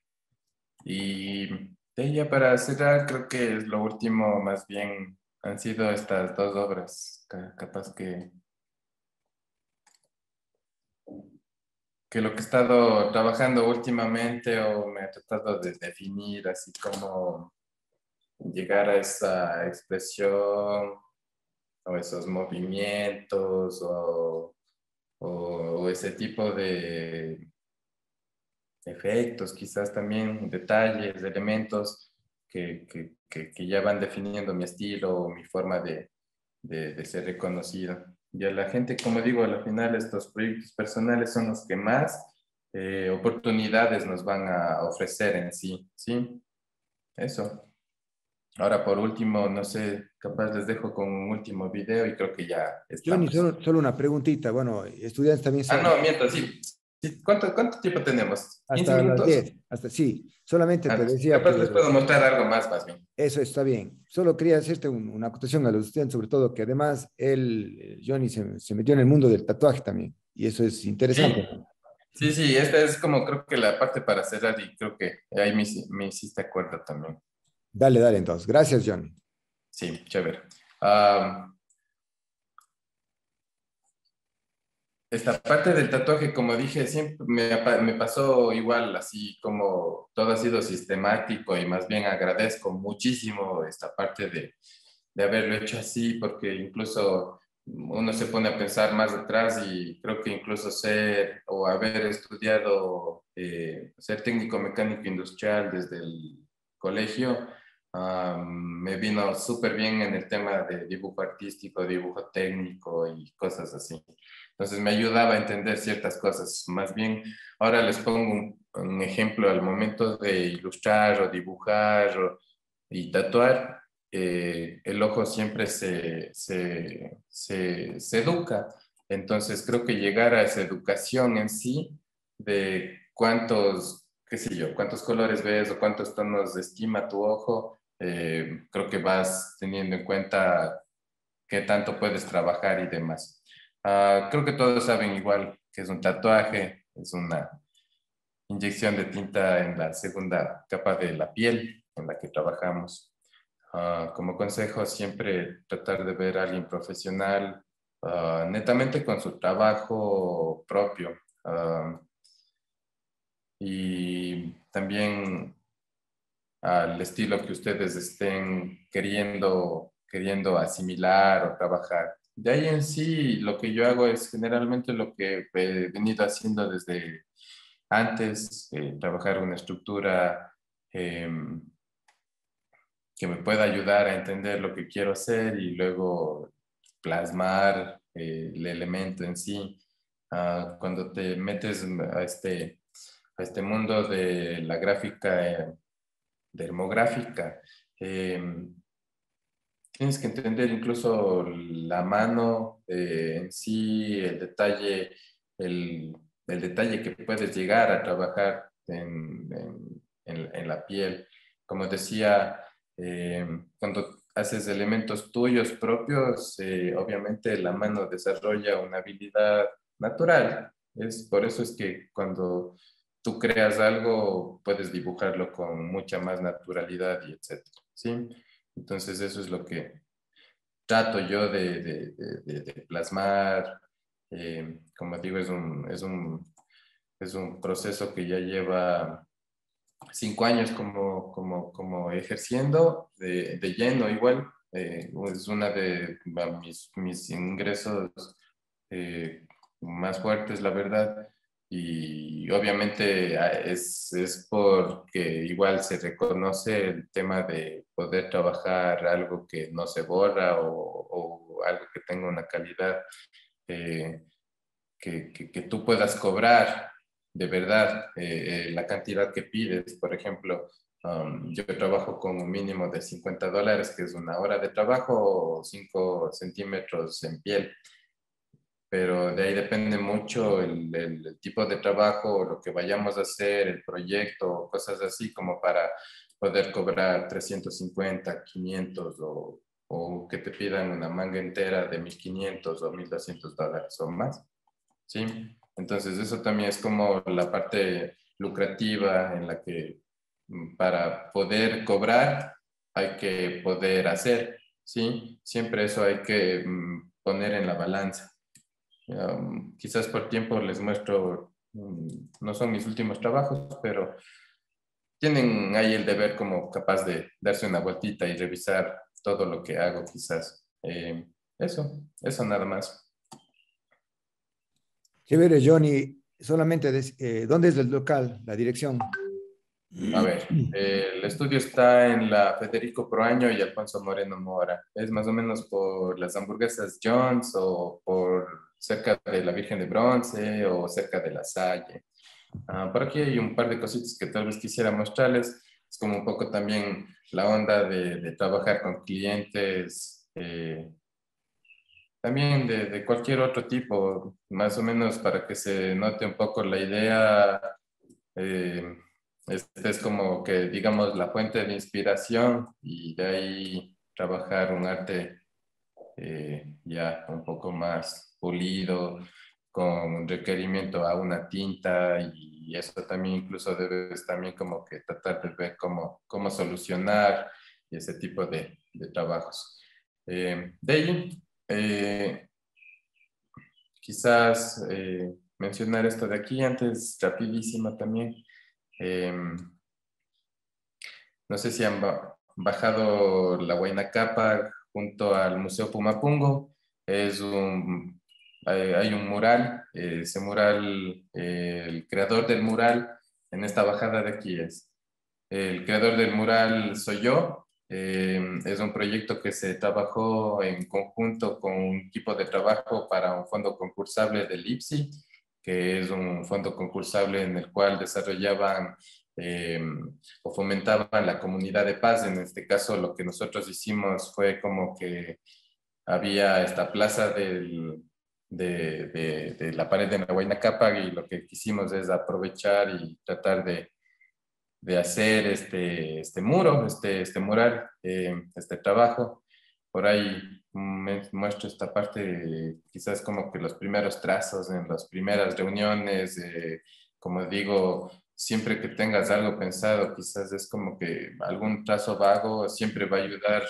Y de ahí ya para cerrar, creo que lo último más bien han sido estas dos obras. Capaz que lo que he estado trabajando últimamente o me ha tratado de definir así como llegar a esa expresión o esos movimientos o ese tipo de efectos, quizás también detalles, elementos que ya van definiendo mi estilo o mi forma de ser reconocido. Y a la gente, como digo, al final estos proyectos personales son los que más oportunidades nos van a ofrecer en sí, ¿sí? Eso. Ahora, por último, no sé, capaz les dejo con un último video y creo que ya
Johnny,
estamos.
solo una preguntita. Bueno, estudiantes también
Ah,
son
no, miento, sí. Sí, ¿cuánto tiempo tenemos? ¿15
hasta las
minutos?
10, hasta sí. Solamente te
Ah,
decía
capaz les
que
puedo mostrar algo más bien.
eso está bien. Solo quería hacerte una acotación a los estudiantes, sobre todo que además él, Johnny, se metió en el mundo del tatuaje también. Y eso es interesante.
Sí, sí, sí, esta es como creo que la parte para cerrar y creo que ahí me hiciste acuerdo también.
Dale, dale entonces. Gracias, Johnny.
Sí, chévere. Ah, esta parte del tatuaje, como dije, siempre me pasó igual, así como todo ha sido sistemático y más bien agradezco muchísimo esta parte de haberlo hecho así, porque incluso uno se pone a pensar más atrás y creo que incluso ser o haber estudiado ser técnico mecánico industrial desde el colegio, me vino súper bien en el tema de dibujo artístico, dibujo técnico y cosas así. Entonces me ayudaba a entender ciertas cosas. Más bien, ahora les pongo un ejemplo al momento de ilustrar o dibujar y tatuar. El ojo siempre se educa. Entonces creo que llegar a esa educación en sí de cuántos, qué sé yo, cuántos colores ves o cuántos tonos estima tu ojo, creo que vas teniendo en cuenta qué tanto puedes trabajar y demás. Creo que todos saben igual que es un tatuaje, es una inyección de tinta en la segunda capa de la piel en la que trabajamos. Como consejo, siempre tratar de ver a alguien profesional, netamente con su trabajo propio. Y también al estilo que ustedes estén queriendo asimilar o trabajar. De ahí en sí, lo que yo hago es generalmente lo que he venido haciendo desde antes, trabajar una estructura eh, que me pueda ayudar a entender lo que quiero hacer y luego plasmar el elemento en sí. Cuando te metes a este mundo de la gráfica dermográfica, tienes que entender incluso la mano en sí, el, el detalle que puedes llegar a trabajar en la piel. Como decía, cuando haces elementos tuyos propios, obviamente la mano desarrolla una habilidad natural. Por eso es que cuando tú creas algo, puedes dibujarlo con mucha más naturalidad y etcétera, ¿sí? Entonces eso es lo que trato yo de plasmar. Como digo, es un proceso que ya lleva 5 años como ejerciendo de lleno igual. Es una de mis ingresos más fuertes, la verdad. Y obviamente es porque igual se reconoce el tema de poder trabajar algo que no se borra o algo que tenga una calidad eh, que tú puedas cobrar de verdad la cantidad que pides. Por ejemplo, yo trabajo con un mínimo de $50, que es una hora de trabajo o 5 centímetros en piel, pero de ahí depende mucho el tipo de trabajo, lo que vayamos a hacer, el proyecto, cosas así como para poder cobrar 350, 500 o que te pidan una manga entera de 1.500 o $1.200 o más. ¿Sí? Entonces eso también es como la parte lucrativa en la que para poder cobrar hay que poder hacer, ¿sí? Siempre eso hay que poner en la balanza. Quizás por tiempo les muestro, no son mis últimos trabajos, pero tienen ahí el deber como capaz de darse una vueltita y revisar todo lo que hago quizás. Eso nada más.
Chévere, Johnny. Solamente, ¿dónde es el local, la dirección?
A ver, el estudio está en la Federico Proaño y Alfonso Moreno Mora. Es más o menos por las hamburguesas Jones o por cerca de la Virgen de Bronce o cerca de La Salle. Por aquí hay un par de cositas que tal vez quisiera mostrarles. Es como un poco también la onda de trabajar con clientes, también de cualquier otro tipo, más o menos para que se note un poco la idea. eh, este es como que, digamos, la fuente de inspiración y de ahí trabajar un arte ya un poco más pulido, con un requerimiento a una tinta y eso también incluso debes también como que tratar de ver cómo solucionar y ese tipo de trabajos. De ahí, quizás mencionar esto de aquí antes, rapidísimo también. No sé si han bajado la Huayna Cápac junto al Museo Pumapungo. Hay un mural, ese mural, el creador del mural en esta bajada de aquí el creador del mural soy yo. Es un proyecto que se trabajó en conjunto con un equipo de trabajo para un fondo concursable del IPSI, que es un fondo concursable en el cual desarrollaban eh, o fomentaban la comunidad de paz. En este caso, lo que nosotros hicimos fue como que había esta plaza de la pared de la Huayna Cápac y lo que quisimos es aprovechar y tratar de hacer este muro, este mural, este trabajo. Por ahí muestro esta parte, quizás como que los primeros trazos en las primeras reuniones, como digo, siempre que tengas algo pensado, quizás es como que algún trazo vago siempre va a ayudar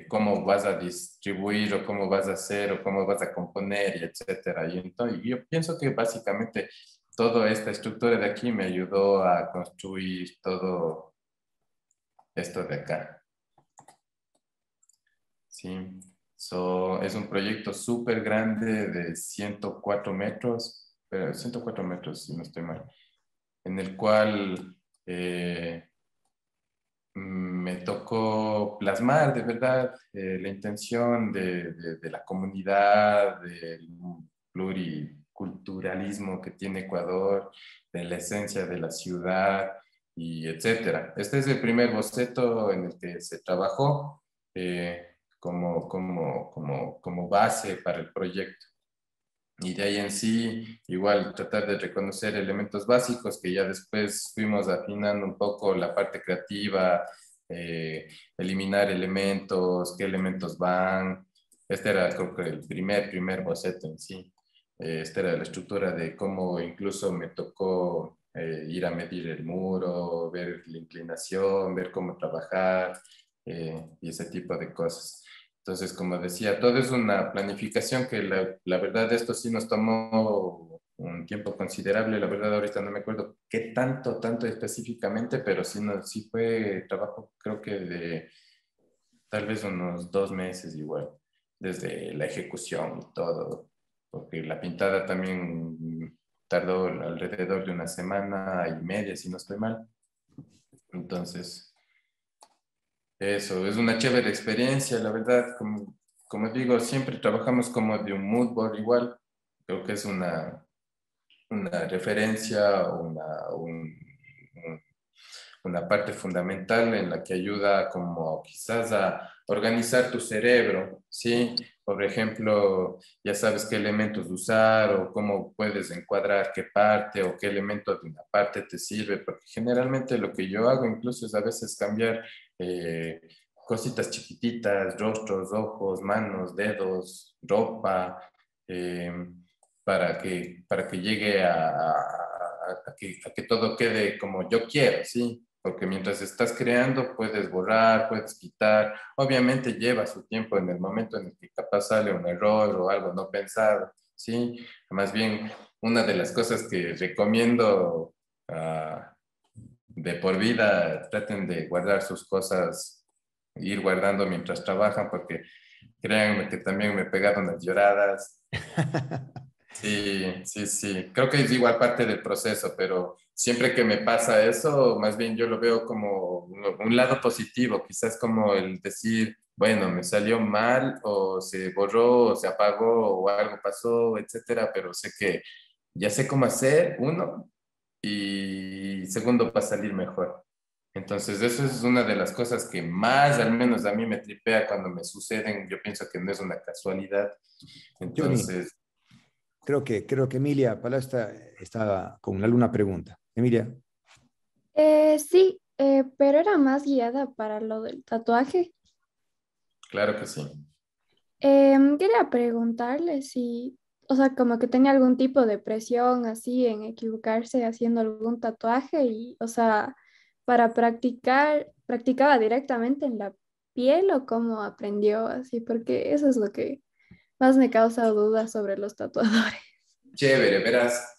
cómo vas a distribuir o cómo vas a hacer o cómo vas a componer y etcétera. Y entonces yo pienso que básicamente toda esta estructura de aquí me ayudó a construir todo esto de acá. Sí, es un proyecto súper grande de 104 metros, pero 104 metros si no estoy mal, en el cual me tocó plasmar de verdad la intención de la comunidad, del pluriculturalismo que tiene Ecuador, de la esencia de la ciudad y etcétera. Este es el primer boceto en el que se trabajó como base para el proyecto. Y de ahí en sí, igual tratar de reconocer elementos básicos que ya después fuimos afinando un poco la parte creativa, eliminar elementos, qué elementos van. Este era creo que el primer boceto en sí. Esta era la estructura de cómo incluso me tocó ir a medir el muro, ver la inclinación, ver cómo trabajar y ese tipo de cosas. Entonces, como decía, todo es una planificación que la verdad esto sí nos tomó un tiempo considerable. La verdad ahorita no me acuerdo qué tanto específicamente, pero sí, sí fue trabajo creo que de tal vez unos 2 meses igual, desde la ejecución y todo, porque la pintada también tardó alrededor de 1 semana y media, si no estoy mal. Entonces... Eso, es una chévere experiencia, la verdad, como digo, siempre trabajamos como de un mood board igual, creo que es una referencia, una parte fundamental en la que ayuda como quizás a organizar tu cerebro, ¿sí? Por ejemplo, ya sabes qué elementos usar o cómo puedes encuadrar qué parte o qué elemento de una parte te sirve, porque generalmente lo que yo hago incluso es a veces cambiar cositas chiquititas, rostros, ojos, manos, dedos, ropa, para que llegue a que todo quede como yo quiero, ¿sí? Porque mientras estás creando puedes borrar, puedes quitar. Obviamente lleva su tiempo en el momento en el que capaz sale un error o algo no pensado, ¿sí? Más bien, una de las cosas que recomiendo de por vida, traten de guardar sus cosas, ir guardando mientras trabajan, porque créanme que también me pegaron las lloradas. Sí, sí, sí. Creo que es igual parte del proceso, pero siempre que me pasa eso, más bien yo lo veo como un lado positivo, quizás como el decir, bueno, me salió mal o se borró o se apagó o algo pasó, etcétera, pero sé que ya sé cómo hacer, uno, y segundo, va a salir mejor. Entonces, eso es una de las cosas que más, al menos a mí me tripea cuando me suceden. Yo pienso que no es una casualidad.
Johnny,
Entonces,
creo que Emilia Palasta está con alguna pregunta. Emilia.
Sí, pero era más guiada para lo del tatuaje.
claro que sí.
Quería preguntarle si, o sea, como que tenía algún tipo de presión así en equivocarse haciendo algún tatuaje y, o sea, para practicar, ¿practicaba directamente en la piel o cómo aprendió así? Porque eso es lo que más me causa dudas sobre los tatuadores.
Chévere, verás.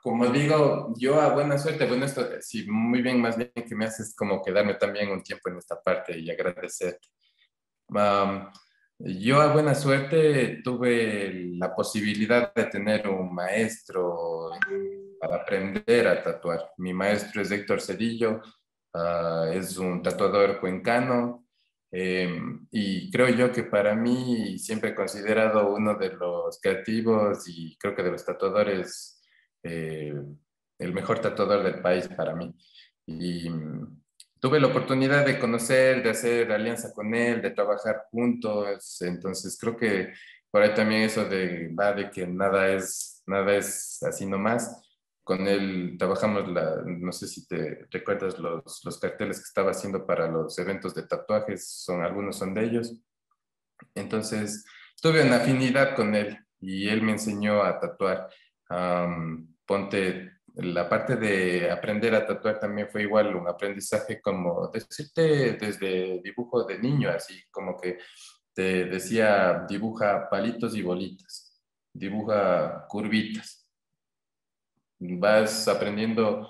Como digo, yo a buena suerte, bueno, esto sí, muy bien, más bien que me haces como quedarme también un tiempo en esta parte y agradecerte. Am, yo a buena suerte tuve la posibilidad de tener un maestro para aprender a tatuar. Mi maestro es Héctor Cedillo, es un tatuador cuencano, y creo yo que para mí siempre he considerado uno de los creativos y creo que de los tatuadores, eh, el mejor tatuador del país para mí. Y tuve la oportunidad de conocer, de hacer alianza con él, de trabajar juntos, entonces creo que por ahí también eso de que nada es así nomás. Con él trabajamos, no sé si te recuerdas los carteles que estaba haciendo para los eventos de tatuajes, algunos son de ellos. Entonces, tuve una afinidad con él y él me enseñó a tatuar. Ponte, la parte de aprender a tatuar también fue igual un aprendizaje como decirte desde dibujo de niño, así como que te decía dibuja palitos y bolitas, dibuja curvitas. Vas aprendiendo.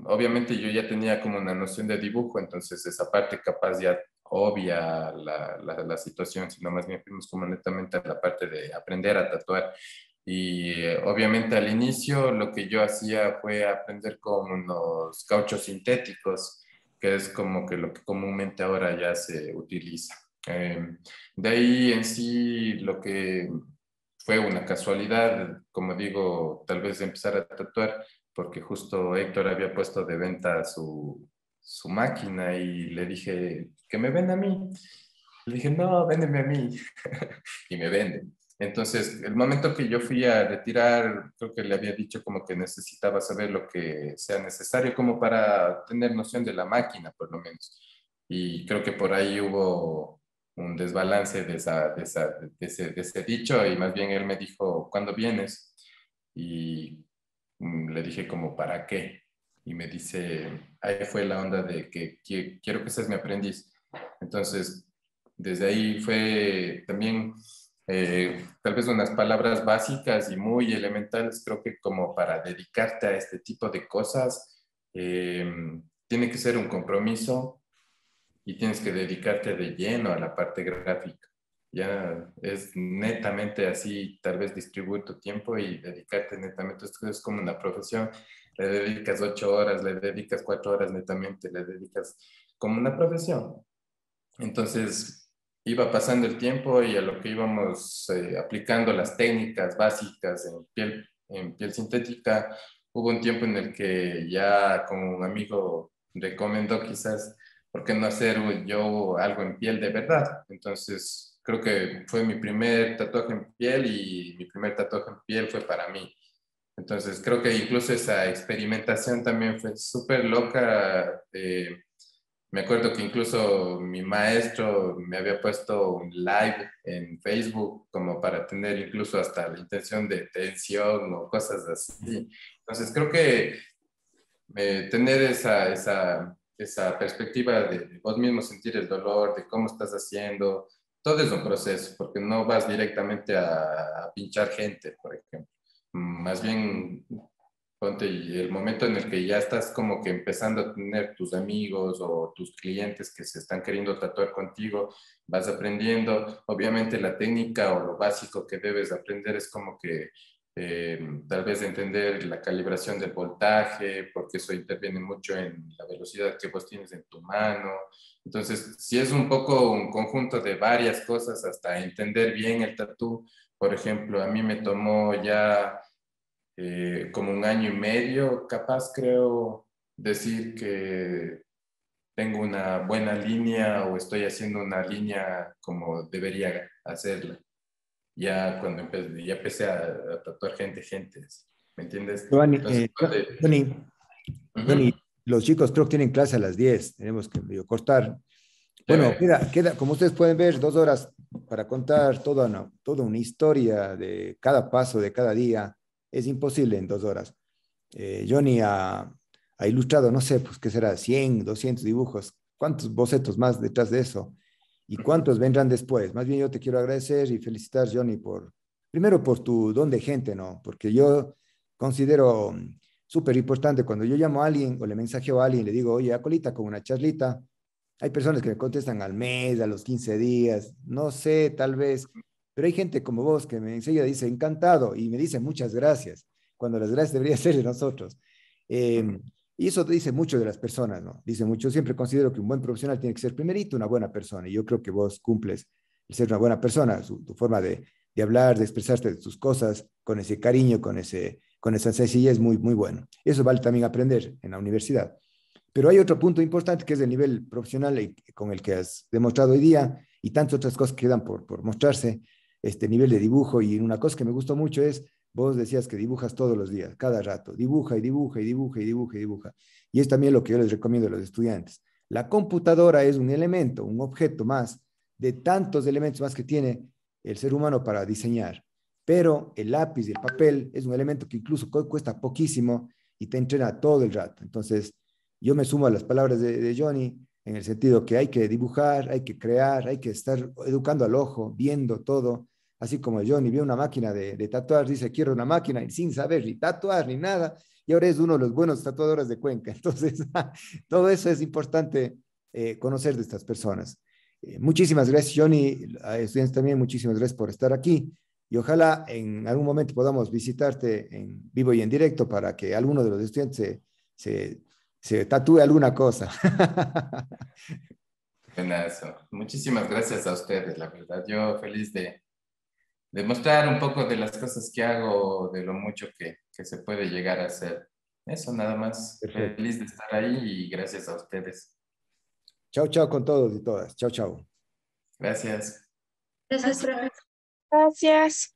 Obviamente yo ya tenía como una noción de dibujo, entonces esa parte capaz ya obvia la situación, sino más bien fuimos como netamente a la parte de aprender a tatuar. Y obviamente al inicio lo que yo hacía fue aprender con unos cauchos sintéticos, que es como que lo que comúnmente ahora ya se utiliza. De ahí en sí lo que fue una casualidad, como digo, tal vez empezar a tatuar porque justo Héctor había puesto de venta su máquina y le dije, que me venda a mí. Le dije, no, véndeme a mí. Y me venden. Entonces, el momento que yo fui a retirar, creo que le había dicho como que necesitaba saber lo que sea necesario como para tener noción de la máquina, por lo menos. Y creo que por ahí hubo un desbalance de ese dicho y más bien él me dijo, ¿cuándo vienes? Y le dije como, ¿para qué? Y me dice, ahí fue la onda de que quiero que seas mi aprendiz. Entonces, desde ahí fue también tal vez unas palabras básicas y muy elementales, creo que como para dedicarte a este tipo de cosas, tiene que ser un compromiso y tienes que dedicarte de lleno a la parte gráfica. Ya es netamente así, tal vez distribuir tu tiempo y dedicarte netamente. Esto es como una profesión. Le dedicas 8 horas, le dedicas 4 horas netamente, le dedicas como una profesión. Entonces iba pasando el tiempo y a lo que íbamos aplicando las técnicas básicas en piel sintética, hubo un tiempo en el que ya como un amigo recomendó quizás, ¿por qué no hacer yo algo en piel de verdad? Entonces creo que fue mi primer tatuaje en piel y mi primer tatuaje en piel fue para mí. Entonces creo que incluso esa experimentación también fue súper loca. Me acuerdo que incluso mi maestro me había puesto un live en Facebook como para tener incluso hasta la intención de tensión o cosas así. Entonces creo que tener esa perspectiva de vos mismo sentir el dolor, de cómo estás haciendo, todo es un proceso, porque no vas directamente a pinchar gente, por ejemplo. Más bien, ponte, y el momento en el que ya estás como que empezando a tener tus amigos o tus clientes que se están queriendo tatuar contigo, vas aprendiendo. Obviamente la técnica o lo básico que debes aprender es como que tal vez entender la calibración del voltaje, porque eso interviene mucho en la velocidad que vos tienes en tu mano. Entonces, si es un poco un conjunto de varias cosas hasta entender bien el tatú. Por ejemplo, a mí me tomó ya como un año y medio, capaz creo decir que tengo una buena línea o estoy haciendo una línea como debería hacerla. Ya cuando ya empecé a tatuar gente, ¿me entiendes?
Giovanni,
Entonces,
Johnny, Johnny,
ujú,
los chicos creo que tienen clase a las 10, tenemos que medio cortar. Bueno,
chévere.
como ustedes pueden ver, 2 horas para contar toda una historia de cada paso de cada día. Es imposible en 2 horas. Johnny ha ilustrado, no sé, pues qué será, 100, 200 dibujos. ¿Cuántos bocetos más detrás de eso? ¿Y cuántos vendrán después? Más bien yo te quiero agradecer y felicitar, Johnny, primero por tu don de gente, ¿no? Porque yo considero súper importante cuando yo llamo a alguien o le mensajeo a alguien, le digo, oye, Acolita, con una charlita. Hay personas que me contestan al mes, a los 15 días, no sé, tal vez, pero hay gente como vos que me enseguida dice encantado y me dice muchas gracias, cuando las gracias deberían ser de nosotros. Eh, y eso dice mucho de las personas, ¿no? Dice mucho, siempre considero que un buen profesional tiene que ser primerito una buena persona, y yo creo que vos cumples el ser una buena persona, tu forma de hablar, de expresarte de tus cosas, con ese cariño, con esa sencillez, muy, muy bueno. Eso vale también aprender en la universidad. Pero hay otro punto importante que es el nivel profesional con el que has demostrado hoy día y tantas otras cosas que quedan por mostrarse, este nivel de dibujo. Y una cosa que me gustó mucho es, vos decías que dibujas todos los días, cada rato, dibuja y dibuja y dibuja y dibuja y dibuja. Y es también lo que yo les recomiendo a los estudiantes. La computadora es un elemento, un objeto más de tantos elementos más que tiene el ser humano para diseñar. Pero el lápiz y el papel es un elemento que incluso cuesta poquísimo y te entrena todo el rato. Entonces, yo me sumo a las palabras de Johnny en el sentido que hay que dibujar, hay que crear, hay que estar educando al ojo, viendo todo, así como Johnny vio una máquina de tatuar, dice, quiero una máquina, y sin saber ni tatuar ni nada, y ahora es uno de los buenos tatuadores de Cuenca. Entonces, todo eso es importante conocer de estas personas. Muchísimas gracias, Johnny, a estudiantes también, muchísimas gracias por estar aquí, y ojalá en algún momento podamos visitarte en vivo y en directo para que alguno de los estudiantes se tatúe alguna cosa.
Buenazo. Muchísimas gracias a ustedes, la verdad. Yo feliz de mostrar un poco de las cosas que hago, de lo mucho que se puede llegar a hacer. Eso nada más.
Perfecto.
Feliz de estar ahí y gracias a ustedes.
Chao, chao con todos y todas. Chao, chao.
Gracias.
Gracias, profe. Gracias.